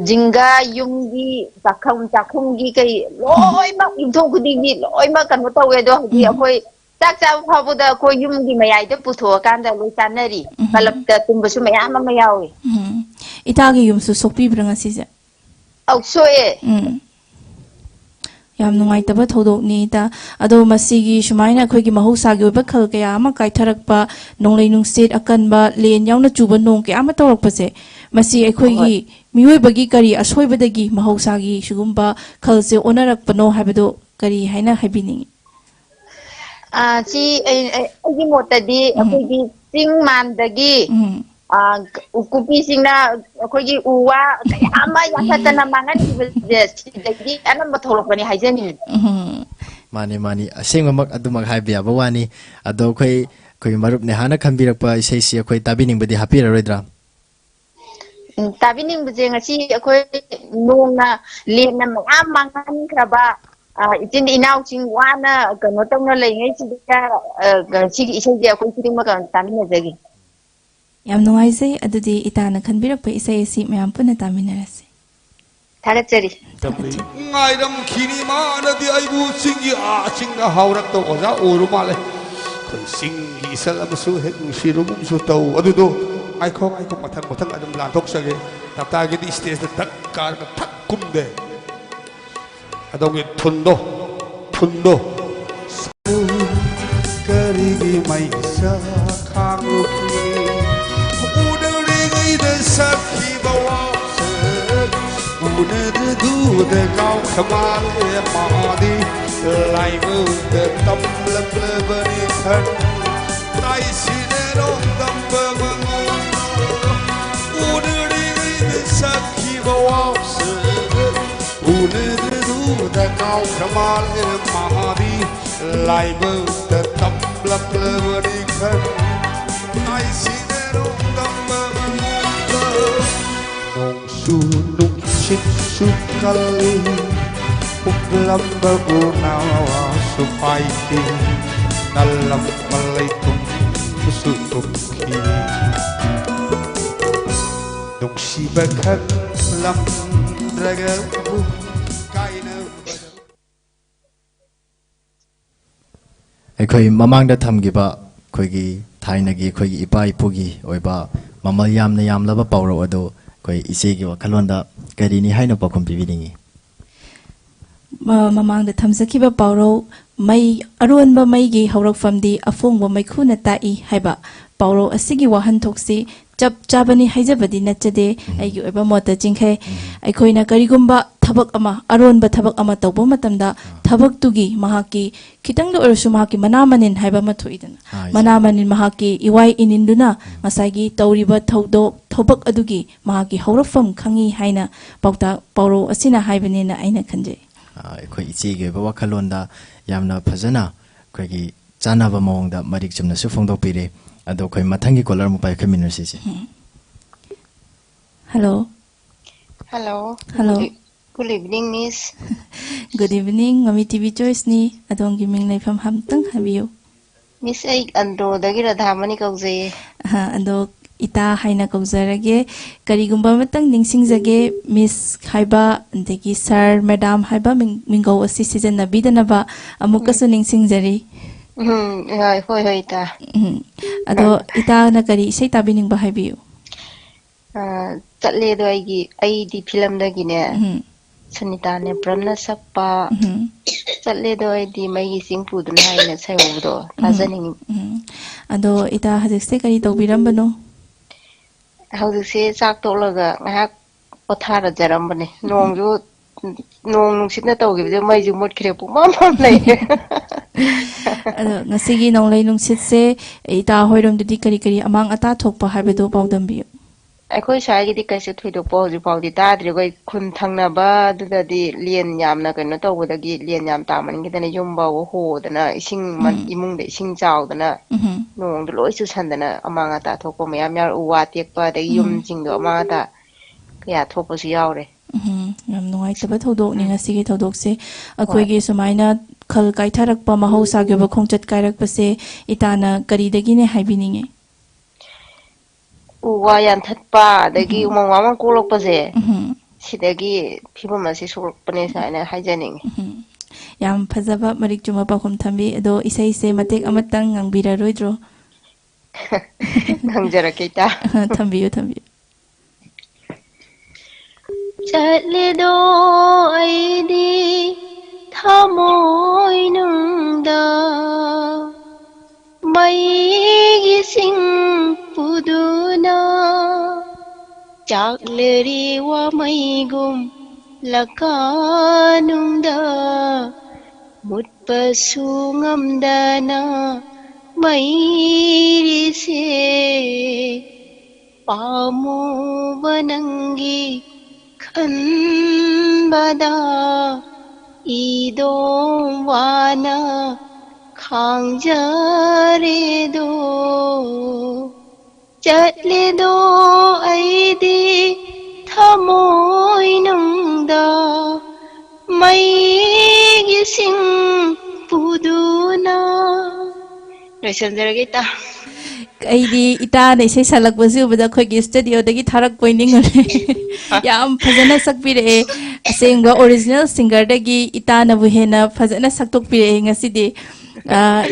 ꯖꯤꯡꯒꯥ ꯌꯨꯝꯒꯤ ꯆꯥꯛꯈꯨꯝꯒꯤ ꯀꯩ ꯂꯣꯏꯅꯃꯛ ꯌꯨꯝꯊꯣꯡ ꯈꯨꯗꯤꯡꯒꯤ ꯂꯣꯏꯅꯃꯛ ꯀꯩꯅꯣ ꯇꯧꯋꯦ ꯑꯗꯣ ꯍꯧꯖꯤꯛ ꯑꯩꯈꯣꯏ ꯆꯥꯛ ꯆꯥꯕ ꯐꯥꯎꯕꯗ ꯑꯩꯈꯣꯏ ꯌꯨꯝꯒꯤ ꯃꯌꯥꯏꯗ ꯄꯨꯊꯣꯛꯑꯀꯥꯟꯗ ꯂꯣꯏ ꯆꯥꯅꯔꯤ ꯀꯂꯞꯇ ꯇꯨꯝꯕꯁꯨ ꯃꯌꯥꯝ ꯑꯃ ꯌꯥꯎꯏ ꯏꯇꯥꯒꯤ ꯌꯨꯝꯁꯨ ꯁꯣꯛꯄꯤꯕ꯭ꯔꯥ ꯉꯁꯤꯁꯦ ꯁꯣꯛꯑꯦ ꯌꯥꯝ ꯅꯨꯡꯉꯥꯏꯇꯕ ꯊꯧꯗꯣꯛꯅꯤ ꯏꯇꯥ ꯑꯗꯣ ꯃꯁꯤꯒꯤ ꯁꯨꯃꯥꯏꯅ ꯑꯩꯈꯣꯏꯒꯤ ꯃꯍꯧꯁꯥꯒꯤ ꯑꯣꯏꯕ ꯈꯜ ꯀꯌꯥ ꯑꯃ ꯀꯥꯏꯊꯔꯛꯄ ꯅꯣꯡꯂꯩ ꯅꯨꯡꯁꯤꯠ ꯑꯀꯟꯕ ꯂꯦꯟ ꯌꯥꯎꯅ ꯆꯨꯕ ꯅꯣꯡ ꯀꯌꯥ ꯑꯃ ꯇꯧꯔꯛꯄꯁꯦ ꯃꯁꯤ ꯑꯩꯈꯣꯏꯒꯤ ꯃꯤꯑꯣꯏꯕꯒꯤ ꯀꯔꯤ ꯑꯁꯣꯏꯕꯗꯒꯤ ꯃꯍꯧꯁꯥꯒꯤ ꯁꯤꯒꯨꯝꯕ ꯈꯜꯁꯦ ꯑꯣꯟꯅꯔꯛꯄꯅꯣ ꯍꯥꯏꯕꯗꯣ ꯀꯔꯤ ꯍꯥꯏꯅ ꯍꯥꯏꯕꯤꯅꯤꯡꯉꯤ ꯁꯤ ꯑꯩꯒꯤ ꯃꯣꯠꯇꯗꯤ ꯑꯩꯈꯣꯏꯒꯤ ꯆꯤꯡ ꯃꯥꯟꯗꯒꯤ ꯀꯨꯀꯤꯁꯤꯡꯅ ꯑꯩꯈꯣꯏꯒꯤ ꯎ ꯋꯥ ꯀꯌꯥ ꯑꯃ ꯌꯥꯟꯊꯠꯇꯅ ꯃꯥꯡꯍꯟꯈꯤꯕꯁꯦ ꯁꯤꯗꯒꯤ ꯑꯅꯝꯕ ꯊꯣꯛꯂꯛꯄꯅꯤ ꯍꯥꯏꯖꯅꯤꯡꯉꯤ ꯃꯥꯅꯤ ꯑꯁꯦꯡꯕꯃꯛ ꯑꯗꯨꯃꯛ ꯍꯥꯏꯕ ꯌꯥꯕ ꯋꯥꯅꯤ ꯑꯗꯣ ꯑꯩꯈꯣꯏ ꯃꯔꯨꯞꯅꯦ ꯍꯥꯟꯅ ꯈꯟꯕꯤꯔꯛꯄ ꯏꯁꯩꯁꯤ ꯑꯩꯈꯣꯏ ꯇꯥꯕꯤꯅꯤꯡꯕꯗꯤ ꯍꯥꯞꯄꯤꯔꯔꯣꯏꯗ꯭ꯔꯥ ꯇꯥꯕꯤꯅꯤꯡꯕꯁꯦ ꯉꯁꯤ ꯑꯩꯈꯣꯏ ꯅꯣꯡꯅ ꯂꯦꯟꯅ ꯃꯌꯥꯝ ꯃꯥꯡꯍꯟꯈ꯭ꯔꯕ ꯏꯆꯤꯟ ꯏꯅꯥꯎꯁꯤꯡ ꯋꯥꯅ ꯀꯩꯅꯣ ꯇꯧꯅ ꯂꯩꯉꯩꯁꯤꯗ ꯁꯤꯒꯤ ꯏꯁꯩꯁꯦ ꯑꯩꯈꯣꯏ ꯈꯨꯗꯤꯡꯃꯛ ꯇꯥꯃꯤꯟꯅꯖꯒꯦ ꯌꯥꯝ ꯅꯨꯡꯉꯥꯏꯖꯩ ꯑꯗꯨꯗꯤ ꯏꯇꯥꯅ ꯈꯟꯕꯤꯔꯛꯄ ꯏꯁꯩ ꯑꯁꯤ ꯃꯌꯥꯝ ꯄꯨꯟꯅ ꯇꯥꯃꯤꯟꯅꯔꯁꯤ ꯊꯥꯒꯠꯆꯔꯤ ꯉꯥꯏꯔꯝꯈꯤꯅꯤ ꯃꯥꯅꯗꯤ ꯑꯩꯕꯨ ꯆꯤꯡꯒꯤ ꯆꯤꯡꯗ ꯍꯥꯎꯔꯛꯇꯕ ꯑꯣꯖꯥ ꯑꯣꯏꯔꯨ ꯃꯥꯜꯂꯦ ꯑꯩꯈꯣꯏ ꯆꯤꯡꯒꯤ ꯏꯁꯜ ꯑꯃꯁꯨ ꯍꯦꯛ ꯅꯨꯡꯁꯤꯔꯨꯒꯨꯝꯁꯨ ꯇꯧ ꯑꯗꯨꯗꯣ ꯉꯥꯏꯈꯣ ꯃꯊꯪ ꯑꯗꯨꯝ ꯂꯥꯟꯊꯣꯛꯆꯒꯦ ꯇꯞꯇꯥꯒꯤꯗꯤ ꯁ꯭ꯇꯦꯖꯇ ꯊꯛ ꯀꯥꯔꯒ ꯊꯛ ꯀꯨꯝꯗꯦ ꯑꯗꯣꯝꯒꯤ ꯊꯨꯟꯗꯣ ꯀꯔꯤꯒꯤ ꯃꯩꯁꯥ ꯈꯥꯡꯂꯨꯈꯤ ꯎꯅꯔꯤꯉꯩꯗ ꯁꯛꯈꯤꯕ ꯋꯥꯁꯛ ꯎꯅꯗꯨꯗ ꯀꯥꯎꯈ꯭ꯔꯃꯥꯜꯂꯦ ꯃꯥꯗꯤ ꯂꯥꯏꯕꯛꯇ ꯇꯝꯂꯛꯂꯕꯅꯤ ꯈꯟ ꯇꯥꯏꯁꯤꯅꯦꯔꯣꯝ ꯇꯝꯕ ꯃꯉꯣꯟꯗ 우리를 삭히고 우리들도 다 가오카말의 마디 라이브가 땀lap러버리간 나이시대로 담아먹는다 농수 눈치 쑥갈리 lambago nawa supaiti dalam malaikum sutuki nungsi bakan lam dragabu kaina ꯑꯩꯈꯣꯏ ꯃꯃꯥꯡꯗ ꯊꯝꯈꯤꯕ ꯑꯩꯈꯣꯏꯒꯤ ꯊꯥꯏꯅꯒꯤ ꯑꯩꯈꯣꯏꯒꯤ ꯏꯄꯥ ꯏꯄꯨꯒꯤ ꯑꯣꯏꯕ ꯃꯃꯜ ꯌꯥꯝꯅ ꯌꯥꯝꯂꯕ ꯄꯥꯎꯔꯧ ꯑꯗꯨ ꯑꯩꯈꯣꯏ ꯏꯆꯦꯒꯤ ꯋꯥꯈꯜꯂꯣꯟꯗ ꯀꯔꯤꯅꯤ ꯍꯥꯏꯅ ꯄꯥꯎꯈꯨꯝ ꯄꯤꯕꯤꯅꯤꯡꯉꯤ ꯃꯃꯥꯡꯗ ꯊꯝꯖꯈꯤꯕ ꯄꯥꯎꯔꯧ ꯃꯩ ꯑꯔꯣꯟꯕ ꯃꯩꯒꯤ ꯍꯧꯔꯛꯐꯝꯗꯤ ꯑꯐꯣꯡꯕ ꯃꯩꯈꯨꯅ ꯇꯥꯛꯏ ꯍꯥꯏꯕ ꯄꯥꯎꯔꯧ ꯑꯁꯤꯒꯤ ꯋꯥꯍꯟꯊꯣꯛꯁꯤ ꯆꯞ ꯆꯥꯕꯅꯤ ꯍꯥꯏꯖꯕꯗꯤ ꯅꯠꯆꯗꯦ ꯑꯩꯒꯤ ꯑꯣꯏꯕ ꯃꯣꯠꯇ ꯆꯤꯡꯈꯩ ꯑꯩꯈꯣꯏꯅ ꯀꯔꯤꯒꯨꯝꯕ ꯊꯕꯛ ꯑꯃ ꯑꯔꯣꯟꯕ ꯊꯕꯛ ꯑꯃ ꯇꯧꯕ ꯃꯇꯝꯗ ꯊꯕꯛꯇꯨꯒꯤ ꯃꯍꯥꯛꯀꯤ ꯈꯤꯇꯪꯗ ꯑꯣꯏꯔꯁꯨ ꯃꯍꯥꯛꯀꯤ ꯃꯅꯥ ꯃꯅꯤꯟ ꯍꯥꯏꯕ ꯑꯃ ꯊꯣꯛꯏꯗꯅ ꯃꯅꯥ ꯃꯅꯤꯟ ꯃꯍꯥꯛꯀꯤ ꯏꯋꯥꯏ ꯏꯅꯤꯟꯗꯨꯅ ꯉꯁꯥꯏꯒꯤ ꯇꯧꯔꯤꯕ ꯊꯕꯛ ꯑꯗꯨꯒꯤ ꯃꯍꯥꯛꯀꯤ ꯍꯧꯔꯛꯐꯝ ꯈꯪꯉꯤ ꯍꯥꯏꯅ ꯄꯥꯎꯔꯧ ꯑꯁꯤꯅ ꯍꯥꯏꯕꯅꯦꯅ ꯑꯩꯅ ꯈꯟꯖꯩ ꯑꯩꯈꯣꯏ ꯏꯆꯦꯒꯤ ꯑꯣꯏꯕ ꯋꯥꯈꯜꯂꯣꯟꯗ ꯌꯥꯝꯅ ꯐꯖꯅ ꯑꯩꯈꯣꯏꯒꯤ ꯆꯥꯅꯕ ꯃꯑꯣꯡꯗ ꯃꯔꯤꯛ ꯆꯨꯝꯅꯁꯨ ꯐꯣꯡꯗꯣꯛꯄꯤꯔꯦ ꯑꯗꯣ ꯑꯩꯈꯣꯏ ꯃꯊꯪꯒꯤ ꯀꯣꯂꯔ ꯑꯃꯨꯛ ꯄꯥꯏꯈꯠꯃꯤꯟꯅꯔꯁꯤꯁꯦ Hello. Hello. Hello. Good evening, Miss. Good evening. Mami TV Choice ni adongi ming leifam hamtang habiyo. Miss ay andro dagi radhamani kauje. Ando ita haina kauzarage karigumba matang ningsingjage Miss haiba degi sir madam haiba mingau asi season na bidanaba amukasu ningsingjari. Hoi ita. Ado ita na kari isay tabining ba habiyo. Chatle do ai di film dagi ne. Sanita ne pramna sakpa. Chatle do ai di mai sing pu dun hai na sai do. Tajaning. Ado ita hajikse kari tawbirambano. Hajikse chak tolaga ngahak pothara jarambane. Nongju nong nungsit na tawgibde mai ju mot khire puk mam mam lay ꯑꯗꯣ ꯉꯁꯤꯒꯤ ꯅꯣꯡꯂꯩ ꯅꯨꯡꯁꯤꯠꯁꯦ ꯏꯇꯥ ꯍꯣꯏꯔꯣꯝꯗꯗꯤ ꯀꯔꯤ ꯀꯔꯤ ꯑꯃꯥꯡ ꯑꯇꯥ ꯊꯣꯛꯄ ꯍꯥꯏꯕꯗꯨ ꯄꯥꯎꯗꯝꯕꯤꯌꯨ. ꯑꯩꯈꯣꯏ ꯁ꯭ꯋꯥꯏꯒꯤꯗꯤ ꯀꯩꯁꯨ ꯊꯣꯏꯗꯣꯛꯄ ꯍꯧꯖꯤꯛꯐꯥꯎꯗꯤ ꯇꯥꯗ꯭ꯔꯤ. ꯑꯩꯈꯣꯏ ꯈꯨꯟ ꯊꯪꯅꯕ ꯑꯗꯨꯗꯗꯤ ꯂꯦꯟ ꯌꯥꯝꯅ ꯀꯩꯅꯣ ꯇꯧꯕꯗꯒꯤ ꯂꯦꯟ ꯌꯥꯝ ꯇꯥꯃꯟꯈꯤꯗꯅ ꯌꯨꯝ ꯐꯥꯎꯕ ꯍꯣꯗꯅ ꯏꯁꯤꯡ ꯏꯃꯨꯡꯗ ꯏꯁꯤꯡ ꯆꯥꯎꯗꯅ ꯅꯣꯡꯗꯣ ꯂꯣꯏ ꯆꯨꯁꯟꯗꯅ ꯑꯃꯥꯡ ꯑꯇꯥ ꯊꯣꯛꯄ ꯃꯌꯥꯝ ꯌꯥꯎꯔꯦ. ꯎ ꯋꯥ ꯇꯦꯛꯄ ꯑꯗꯒꯤ ꯌꯨꯝꯁꯤꯡꯗꯣ ꯑꯃꯥꯡ ꯑꯇꯥ ꯀꯌꯥ ꯊꯣꯛꯄꯁꯨ ꯌꯥꯎꯔꯦ. ꯌꯥꯝ ꯅꯨꯡꯉꯥꯏꯇꯕ ꯊꯧꯗꯣꯛꯅꯤ ꯉꯁꯤꯒꯤ ꯊꯧꯗꯣꯛꯁꯦ. ꯍꯣꯏ. ꯑꯩꯈꯣꯏꯒꯤ ꯁꯨꯃꯥꯏꯅ ꯈꯜ ꯀꯥꯏꯊꯔꯛꯄ ꯃꯍꯧꯁꯥꯒꯤ ꯑꯣꯏꯕ ꯈꯣꯡꯆꯠ ꯀꯥꯏꯔꯛꯄꯁꯦ ꯏꯇꯥꯅ ꯀꯔꯤꯗꯒꯤꯅꯦ ꯍꯥꯏꯕꯤꯅꯤꯡꯉꯦ? ꯎ ꯋꯥ ꯌꯥꯟꯊꯠꯄ ꯑꯗꯒꯤ ꯎꯃꯪ ꯋꯥꯃꯪ ꯀꯣꯛꯂꯛꯄꯁꯦ ꯁꯤꯗꯒꯤ ꯐꯤꯕꯝ ꯑꯁꯤ ꯁꯣꯛꯂꯛꯄꯅꯦ ꯁꯨꯃꯥꯏꯅ ꯍꯥꯏꯖꯅꯤꯡꯉꯤ. ꯌꯥꯝ ꯐꯖꯕ ꯃꯔꯤꯛ ꯆꯨꯝꯕ ꯄꯥꯎꯈꯨꯝ ꯊꯝꯕꯤ. ꯑꯗꯣ ꯏꯁꯩꯁꯦ ꯃꯇꯦꯛ ꯑꯃꯇꯪ ꯉꯪꯕꯤꯔꯔꯣꯏꯗ꯭ꯔꯣ? ꯉꯪꯖꯔꯛꯀꯦ ꯏꯇꯥ. ꯊꯝꯕꯤꯌꯨ ꯊꯝꯕꯤꯌꯨ. ꯆꯠꯂꯦꯗꯣ ꯑꯩꯗꯤ ꯊꯃꯣꯏꯅꯨꯡꯗ ꯃꯩꯒꯤ ꯁꯤꯡ ꯄꯨꯗꯨꯅ ꯆꯥꯛꯂꯦꯔꯤ ꯋꯥꯃꯩꯒꯨꯝ ꯂꯀꯥꯅꯨꯡꯗ ꯃꯨꯠꯄꯁꯨ ꯉꯝꯗꯅ ꯃꯩꯔꯤꯁꯦ ಪಾಮುವ ನಂಗಿ ಖನ್ಬದ ಇದೋ ವಾನ ಖಾಂಜರೆದೋ ಚಟ್ಲೆದೋ ಐದಿ ಥಮೋಯ್ನುಂದ ಮೈಗೆ ಸಿಂಗ್ ಪುದೂನಾ ಲೋꯏꯁꯤꯟꯖꯔꯒꯦ ꯏꯇꯥ. ꯑꯩꯗꯤ ꯏꯇꯥꯅ ꯏꯁꯩ ꯁꯛꯂꯛꯄꯁꯤ ꯎꯕꯗ ꯑꯩꯈꯣꯏꯒꯤ ꯁ꯭ꯇꯨꯗꯤꯑꯣꯗꯒꯤ ꯊꯥꯔꯛꯄꯣꯏ ꯅꯤꯡꯉꯨꯔꯦ. ꯌꯥꯝ ꯐꯖꯅ ꯁꯛꯄꯤꯔꯛꯑꯦ. ꯑꯁꯦꯡꯕ ꯑꯣꯔꯤꯖꯤꯅꯦꯜ ꯁꯤꯡꯒꯔꯗꯒꯤ ꯏꯇꯥꯅꯕꯨ ꯍꯦꯟꯅ ꯐꯖꯅ ꯁꯛꯇꯣꯛꯄꯤꯔꯛꯑꯦ ꯉꯁꯤꯗꯤ.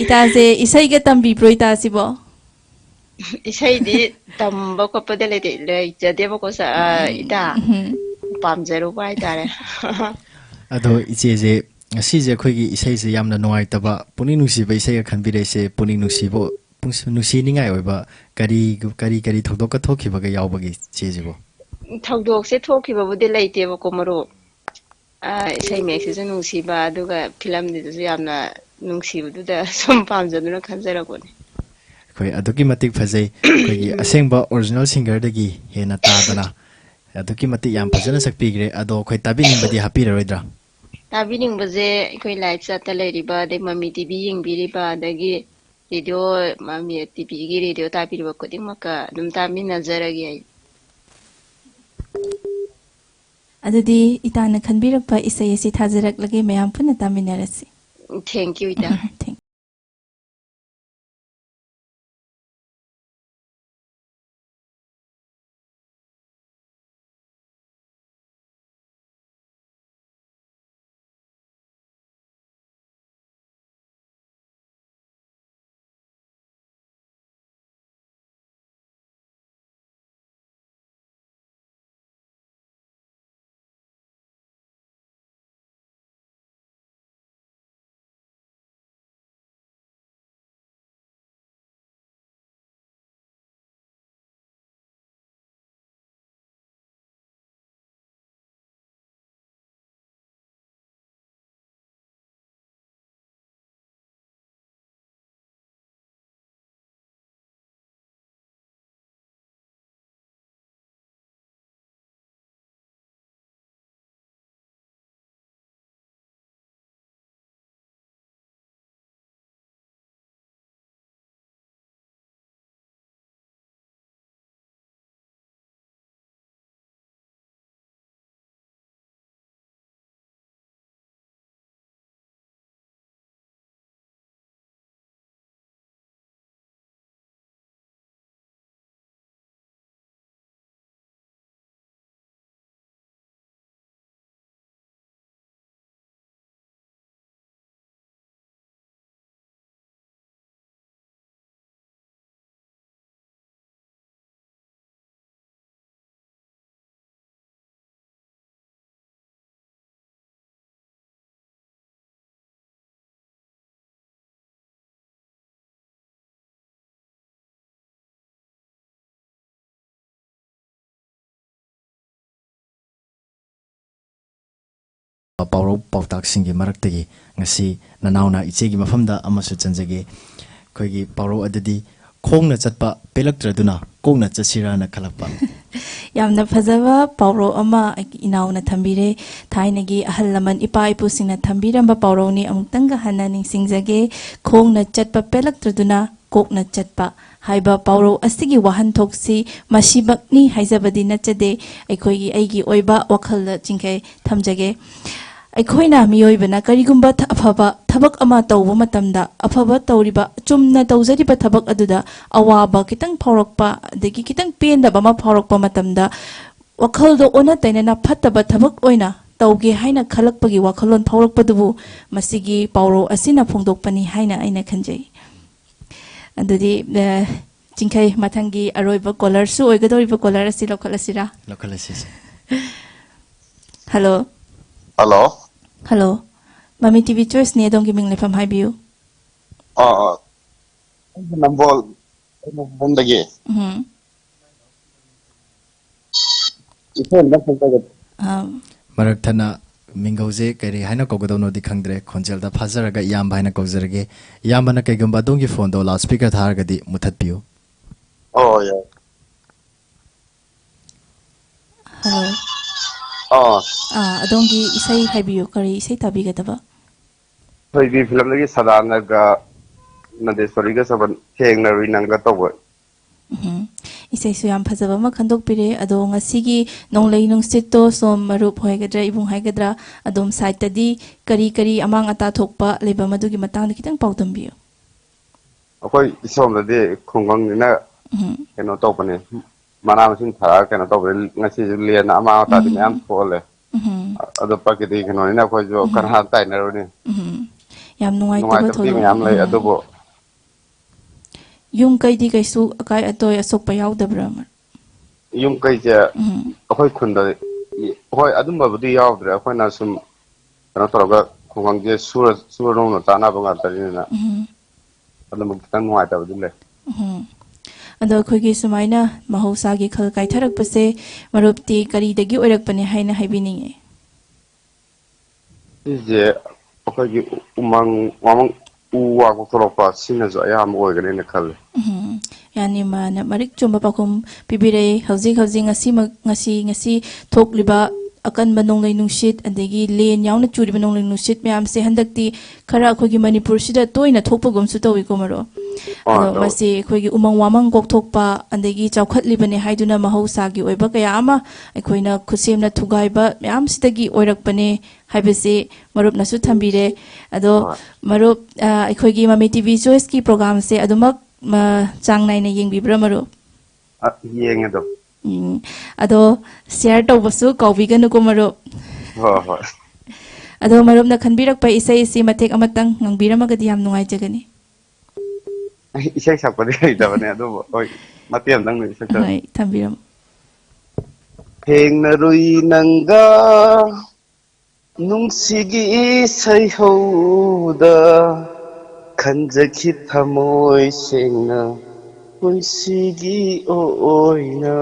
ꯏꯇꯥꯁꯦ ꯏꯁꯩꯒ ꯇꯝꯕꯤꯕ꯭ꯔꯣ ꯏꯇꯥꯁꯤꯕꯣ? ꯏꯁꯩꯗꯤ ꯇꯝꯕ ꯈꯣꯠꯄꯗ ꯂꯩꯖꯗꯦꯕꯀꯣ ꯏꯇꯥ. ꯄꯥꯝꯖꯔꯨꯕ ꯍꯥꯏꯇꯥꯔꯦ. ꯑꯗꯣ ꯏꯆꯦꯁꯦ ꯉꯁꯤꯁꯦ ꯑꯩꯈꯣꯏꯒꯤ ꯏꯁꯩꯁꯦ ꯌꯥꯝꯅ ꯅꯨꯡꯉꯥꯏꯇꯕ ꯄꯨꯛꯅꯤꯡ ꯅꯨꯡꯁꯤꯕ ꯏꯁꯩꯒ ꯈꯟꯕꯤꯔꯛꯏꯁꯦ ꯄꯨꯛꯅꯤꯡ ꯅꯨꯡꯁꯤꯕ ꯅꯨꯡꯁꯤꯅꯤꯡꯉꯥꯏ ꯑꯣꯏꯕ ꯀꯔꯤ ꯊꯧꯗꯣꯛꯀ ꯊꯣꯛꯈꯤꯕꯒ ꯌꯥꯎꯕꯒꯤ ꯏꯆꯦꯁꯤꯕꯣ? ꯊꯧꯗꯣꯛꯁꯦ ꯊꯣꯛꯈꯤꯕꯕꯨꯗꯤ ꯂꯩꯇꯦꯕꯀꯣ ꯃꯔꯨꯞ. ꯏꯁꯩ ꯃꯌꯦꯛꯁꯤꯁꯨ ꯅꯨꯡꯁꯤꯕ ꯑꯗꯨꯒ ꯐꯤꯂꯝꯗꯨꯁꯨ ꯌꯥꯝꯅ ꯅꯨꯡꯁꯤꯕꯗꯨꯗ ꯁꯨꯝ ꯄꯥꯝꯖꯗꯨꯅ ꯈꯟꯖꯔꯛꯄꯅꯦ. ꯑꯩꯈꯣꯏ ꯑꯗꯨꯛꯀꯤ ꯃꯇꯤꯛ ꯐꯖꯩ. ꯑꯩꯈꯣꯏꯒꯤ ꯑꯁꯦꯡꯕ ꯑꯣꯔꯤꯖꯤꯅꯦꯜ ꯁꯤꯡꯒꯔꯗꯒꯤ ꯍꯦꯟꯅ ꯇꯥꯗꯅ ꯑꯗꯨꯛꯀꯤ ꯃꯇꯤꯛ ꯌꯥꯝ ꯐꯖꯅ ꯁꯛꯄꯤꯈ꯭ರೆ. ꯑꯗꯣ ꯑꯩꯈꯣꯏ ꯇꯥꯕꯤꯅꯤꯡꯕꯗꯤ ꯍꯥꯞꯄꯤꯔꯔꯣꯏꯗ꯭ꯔꯥ? ꯇꯥꯕꯤꯅꯤꯡꯕꯁꯦ ꯑꯩꯈꯣꯏ ꯂꯥꯏꯚ ꯆꯠꯇ ꯂꯩꯔꯤꯕ ꯑꯗꯩ ꯃꯃꯤ ꯇꯤꯚꯤ ꯌꯦꯡꯕꯤꯔꯤꯕ ꯑꯗꯒꯤ ꯔꯦꯗꯤꯑꯣ ꯃꯃꯤ ꯇꯤꯚꯤꯒꯤ ꯔꯦꯗꯤꯑꯣ ꯇꯥꯕꯤꯔꯤꯕ ꯈꯨꯗꯤꯡꯃꯛꯀ ꯑꯗꯨꯝ ꯇꯥꯃꯤꯟꯅꯖꯔꯒꯦ ꯑꯩ. ꯑꯗꯨꯗꯤ ꯏꯇꯥꯅ ꯈꯟꯕꯤꯔꯛꯄ ꯏꯁꯩ ꯑꯁꯤ ꯊꯥꯖꯔꯛꯂꯒꯦ. ꯃꯌꯥꯝ ꯄꯨꯟꯅ ꯇꯥꯃꯤꯟꯅꯔꯁꯤ. ꯊꯦꯡꯀ꯭ꯌꯨ ꯏꯇꯥ. ꯄꯥꯎꯔꯧ ꯄꯥꯎꯇꯥꯛꯁꯤꯡꯒꯤ ꯃꯔꯛꯇꯒꯤ ꯉꯁꯤ ꯅꯅꯥꯎꯅ ꯏꯆꯦꯒꯤ ꯃꯐꯝꯗ ꯑꯃꯁꯨ ꯆꯟꯖꯒꯦ ꯑꯩꯈꯣꯏꯒꯤ ꯄꯥꯎꯔꯧ ꯑꯗꯨꯗꯤ ꯈꯣꯡꯅ ꯆꯠꯄ ꯄꯦꯜꯂꯛꯇ꯭ꯔꯗꯨꯅ ꯀꯣꯛꯅ ꯆꯠꯁꯤꯔꯥꯅ ꯈꯜꯂꯛꯄ ꯌꯥꯝꯅ ꯐꯖꯕ ꯄꯥꯎꯔꯧ ꯑꯃ ꯏꯅꯥꯎꯅ ꯊꯝꯕꯤꯔꯦ ꯊꯥꯏꯅꯒꯤ ꯑꯍꯜ ꯂꯃꯟ ꯏꯄꯥ ꯏꯄꯨꯁꯤꯡꯅ ꯊꯝꯕꯤꯔꯝꯕ ꯄꯥꯎꯔꯧꯅꯤ ꯑꯃꯨꯛꯇꯪꯒ ꯍꯟꯅ ꯅꯤꯡꯁꯤꯡꯖꯒꯦ ꯈꯣꯡꯅ ꯆꯠꯄ ꯄꯦꯜꯂꯛꯇ꯭ꯔꯗꯨꯅ ꯀꯣꯛꯅ ꯆꯠꯄ ꯍꯥꯏꯕ ꯄꯥꯎꯔꯧ ꯑꯁꯤꯒꯤ ꯋꯥꯍꯟꯊꯣꯛꯁꯤ ꯃꯁꯤꯃꯛꯅꯤ ꯍꯥꯏꯖꯕꯗꯤ ꯅꯠꯆꯗꯦ ꯑꯩꯒꯤ ꯑꯣꯏꯕ ꯋꯥꯈꯜꯗ ꯆꯤꯡꯈꯩ ꯊꯝꯖꯒꯦ ꯑꯩꯈꯣꯏꯅ ꯃꯤꯑꯣꯏꯕꯅ ꯀꯔꯤꯒꯨꯝꯕ ꯑꯐꯕ ꯊꯕꯛ ꯑꯃ ꯇꯧꯕ ꯃꯇꯝꯗ ꯑꯐꯕ ꯇꯧꯔꯤꯕ ꯆꯨꯝꯅ ꯇꯧꯖꯔꯤꯕ ꯊꯕꯛ ꯑꯗꯨꯗ ꯑꯋꯥꯕ khitang ꯐꯥꯎꯔꯛꯄ ꯑꯗꯒꯤ khitang ꯄꯦꯟꯗꯕ ꯑꯃ ꯐꯥꯎꯔꯛꯄ ꯃꯇꯝꯗ ꯋꯥꯈꯜꯗꯣ ꯑꯣꯟꯅ ꯇꯩꯅꯅ ꯐꯠꯇꯕ ꯊꯕꯛ ꯑꯣꯏꯅ ꯇꯧꯒꯦ ꯍꯥꯏꯅ ꯈꯜꯂꯛꯄꯒꯤ ꯋꯥꯈꯜꯂꯣꯟ ꯐꯥꯎꯔꯛꯄꯗꯨꯕꯨ ꯃꯁꯤꯒꯤ ꯄꯥꯎꯔꯧ ꯑꯁꯤꯅ ꯐꯣꯡꯗꯣꯛꯄꯅꯤ ꯍꯥꯏꯅ ꯑꯩꯅ ꯈꯟꯖꯩ ꯑꯗꯨꯗꯤ ꯆꯤꯡꯈꯩ ꯃꯊꯪꯒꯤ ꯑꯔꯣꯏꯕ ꯀꯣꯂꯔꯁꯨ ꯑꯣꯏꯒꯗꯧꯔꯤꯕ ꯀꯣꯂꯔ ꯑꯁꯤ ꯂꯧꯈꯠꯂꯁꯤꯔꯥ ꯂꯧꯈꯠꯂꯁꯤ ꯍꯜꯂꯣ ꯍꯜꯂꯣ ꯍꯜꯂꯣ ꯃꯃꯤ ꯇꯤꯚꯤ ꯆꯣꯏꯁꯅꯤ ꯑꯗꯣꯝꯒꯤ ꯃꯤꯡ ꯂꯩꯐꯝ ꯍꯥꯏꯕꯤꯌꯨ ꯅꯝꯕꯣꯜ ꯕꯣꯝꯗꯒꯤ ꯃꯔꯛ ꯊꯠꯅ ꯃꯤꯡꯒꯧꯁꯦ ꯀꯔꯤ ꯍꯥꯏꯅ ꯀꯧꯒꯗꯧꯅꯣꯗꯤ ꯈꯪꯗ꯭ꯔꯦ ꯈꯣꯟꯖꯦꯜꯗ ꯐꯥꯖꯔꯒ ꯏꯌꯥꯝꯕ ꯍꯥꯏꯅ ꯀꯧꯖꯔꯒꯦ ꯏꯌꯥꯝꯕꯅ ꯀꯩꯒꯨꯝꯕ ꯑꯗꯣꯝꯒꯤ ꯐꯣꯟꯗꯣ ꯂꯥꯎꯗ ꯁ꯭ꯄꯤꯀꯔ ꯊꯥꯔꯒꯗꯤ ꯃꯨꯊꯠꯄꯤꯌꯨ ꯌꯥꯏ ꯍꯜꯂꯣ ꯑꯗꯣꯝꯒꯤ ꯏꯁꯩ ꯍꯥꯏꯕꯤꯌꯨ ꯀꯔꯤ ꯏꯁꯩ ꯇꯥꯕꯤꯒꯗꯕ ꯊꯣꯏꯕꯤ ꯐꯤꯂꯝꯗꯒꯤ ꯁꯗꯥꯅꯒ ꯅꯟꯗꯦꯁꯣꯔꯤꯒ ꯁꯕꯟ ꯊꯦꯡꯅꯔꯨꯏ ꯅꯪꯒ ꯇꯧꯕ ꯏꯁꯩꯁꯨ ꯌꯥꯝ ꯐꯖꯕ ꯑꯃ ꯈꯟꯗꯣꯛꯄꯤꯔꯦ ꯑꯗꯣ ꯉꯁꯤꯒꯤ ꯅꯣꯡꯂꯩ ꯅꯨꯡꯁꯤꯠꯇꯣ ꯁꯣꯝ ꯃꯔꯨꯞ ꯍꯥꯏꯒꯗ꯭ꯔꯥ ꯏꯕꯨꯡ ꯍꯥꯏꯒꯗ꯭ꯔꯥ ꯑꯗꯣꯝ ꯁꯥꯏꯠꯇꯗꯤ ꯀꯔꯤ ꯑꯃꯥꯡ ꯑꯇꯥ ꯊꯣꯛꯄ ꯂꯩꯕ ꯃꯗꯨꯒꯤ ꯃꯇꯥꯡꯗ khitang ꯄꯥꯎꯗꯝꯕꯤꯌꯨ ꯑꯩꯈꯣꯏ ꯏꯁꯣꯝꯗꯗꯤ ꯈꯨꯡꯒꯪꯅꯤꯅ ꯀꯩꯅꯣ ꯇꯧꯕꯅꯦ ꯃꯅꯥ ꯃꯁꯤꯡ ꯊꯥꯔꯒ ꯀꯩꯅꯣ ꯇꯧꯕꯅꯦ ꯉꯁꯤꯁꯨ ꯂꯦꯟ ꯑꯃꯥꯡ ꯑꯇꯥꯗꯤ ꯃꯌꯥꯝ ꯊꯣꯛꯍꯜꯂꯦ ꯑꯗꯣ ꯄ꯭ꯔꯀꯤꯇꯤ ꯀꯩꯅꯣꯅꯤꯅ ꯑꯩꯈꯣꯏꯁꯨ ꯀꯅꯥ ꯇꯥꯏꯅꯔꯨꯅꯤ ꯌꯥꯝ ꯅꯨꯡꯉꯥꯏꯇꯕ ꯅꯨꯡꯉꯥꯏꯇꯕꯗꯤ ꯊꯧꯗꯣꯛ ꯃꯌꯥꯝ ꯂꯩ ꯑꯗꯨꯕꯨ ꯌꯨꯝ ꯀꯩꯗꯤ ꯀꯩꯁꯨ ꯑꯀꯥꯏ ꯑꯇꯣꯏ ꯑꯁꯣꯛꯄ ꯌꯥꯎꯗꯕ꯭ꯔꯥ ꯌꯨꯝ ꯀꯩꯁꯦ ꯑꯩꯈꯣꯏ ꯈꯨꯟꯗ ꯍꯣꯏ ꯑꯗꯨꯝꯕꯕꯨꯗꯤ ꯌꯥꯎꯗ꯭ꯔꯦ ꯑꯩꯈꯣꯏꯅ ꯁꯨꯝ ꯀꯩꯅꯣ ꯇꯧꯔꯒ ꯈꯨꯡꯒꯪꯁꯦ ꯁꯨꯔ ꯅꯣꯝꯅ ꯆꯥꯅꯕ ꯉꯥꯛꯇꯅꯤꯅ ꯑꯗꯨꯝꯕ khitang ꯅꯨꯡꯉꯥꯏꯇꯕꯗꯤ ꯂꯩ ꯑꯗꯣ ꯑꯩꯈꯣꯏꯒꯤ ꯁꯨꯃꯥꯏꯅ ꯃꯍꯧꯁꯥꯒꯤ ꯈꯜ ꯀꯥꯏꯊꯔꯛꯄꯁꯦ ꯃꯔꯨꯞꯇꯤ ꯀꯔꯤꯗꯒꯤ ꯑꯣꯏꯔꯛꯄꯅꯦ ꯍꯥꯏꯅ ꯍꯥꯏꯕꯤꯅꯤꯡꯉꯤ ꯁꯤꯁꯦ ꯑꯩꯈꯣꯏꯒꯤ ꯎꯃꯪ ꯋꯥꯃꯪ ꯎ ꯋꯥ ꯀꯣꯛꯊꯣꯔꯛꯄ ꯁꯤꯅꯁꯨ ꯑꯌꯥꯝꯕ ꯑꯣꯏꯒꯅꯦꯅ ꯈꯜꯂꯦ ꯌꯥꯅꯤ ꯃꯥꯅ ꯃꯔꯤꯛ ꯆꯨꯝꯕ ꯄꯥꯎꯈꯨꯝ ꯄꯤꯕꯤꯔꯛꯏ ꯍꯧꯖꯤꯛ ꯉꯁꯤ ꯊꯣꯛꯂꯤꯕ ꯑꯀꯟꯕ ꯅꯣꯡꯂꯩ ꯅꯨꯡꯁꯤꯠ ꯑꯗꯒꯤ ꯂꯦꯟ ꯌꯥꯎꯅ ꯆꯨꯔꯤꯕ ꯅꯣꯡꯂꯩ ꯅꯨꯡꯁꯤꯠ ꯃꯌꯥꯝꯁꯦ ꯍꯟꯗꯛꯇꯤ ꯈꯔ ꯑꯩꯈꯣꯏꯒꯤ ꯃꯅꯤꯄꯨꯔꯁꯤꯗ ꯇꯣꯏꯅ ꯊꯣꯛꯄꯒꯨꯝꯁꯨ ꯇꯧꯏꯀꯣ ꯃꯔꯨꯞ ꯑꯗꯣ ꯃꯁꯤ ꯑꯩꯈꯣꯏꯒꯤ ꯎꯃꯪ ꯋꯥꯃꯪ ꯀꯣꯛꯊꯣꯛꯄ ꯑꯗꯒꯤ ꯆꯥꯎꯈꯠꯂꯤꯕꯅꯦ ꯍꯥꯏꯗꯨꯅ ꯃꯍꯧꯁꯥꯒꯤ ꯑꯣꯏꯕ ꯀꯌా ꯑꯃ ꯑꯩꯈꯣꯏꯅ ꯈꯨꯠꯁꯦꯝꯅ ꯊꯨꯒꯥꯏꯕ ꯃꯌꯥꯝꯁꯤꯗꯒꯤ ꯑꯣꯏꯔꯛꯄꯅꯦ ꯍꯥꯏꯕꯁꯤ ꯃꯔꯨꯞꯅꯁꯨ ꯊꯝꯕꯤꯔꯦ ꯑꯗꯣ ꯃꯔꯨꯞ ꯑꯩꯈꯣꯏꯒꯤ ꯃꯃꯤ ꯇꯤꯚꯤ ꯆꯣꯏꯁꯀꯤ ꯄ꯭ꯔꯣꯒ꯭ꯔꯥꯝꯁꯦ ꯑꯗꯨꯃꯛ ꯆꯥꯡ ꯅꯥꯏꯅ ꯌꯦꯡꯕꯤꯕ꯭ꯔꯥ ꯃꯔꯨꯞ ꯌꯦꯡꯉꯦ ꯑꯗꯨꯝ ꯑꯗꯣ ꯁꯤꯌꯔ ꯇꯧꯕꯁꯨ ꯀꯥꯎꯕꯤꯒꯅꯨꯀꯣ ꯃꯔꯨꯞ ꯍꯣꯏ ꯑꯗꯣ ꯃꯔꯨꯞꯅ ꯈꯟꯕꯤꯔꯛꯄ ꯏꯁꯩ ꯑꯁꯤ ꯃꯇꯦꯛ ꯑꯃꯇꯪ ꯉꯪꯕꯤꯔꯝꯃꯒꯗꯤ ꯌꯥꯝ ꯅꯨꯡꯉꯥꯏꯖꯒꯅꯤ ꯏꯁꯩ ꯁꯛꯄꯗꯤ ꯍꯩꯇꯕꯅꯦ ꯑꯗꯨꯕꯨ ꯍꯣꯏ ꯃꯇꯦꯛ ꯑꯃꯇꯪ ꯁꯛꯆꯔꯛꯀꯦ ꯍꯣꯏ ꯊꯝꯕꯤꯔꯝꯃꯨ ꯊꯦꯡꯅꯔꯨꯏ ꯅꯪꯒ ꯅꯨꯡꯁꯤꯒꯤ ꯏꯁꯩꯍꯧꯗ ꯈꯟꯖꯈꯤ ꯊꯃꯣꯏ ꯁꯦꯡꯅ ꯄꯨꯟꯁꯤꯒꯤ ꯑꯣꯏꯅ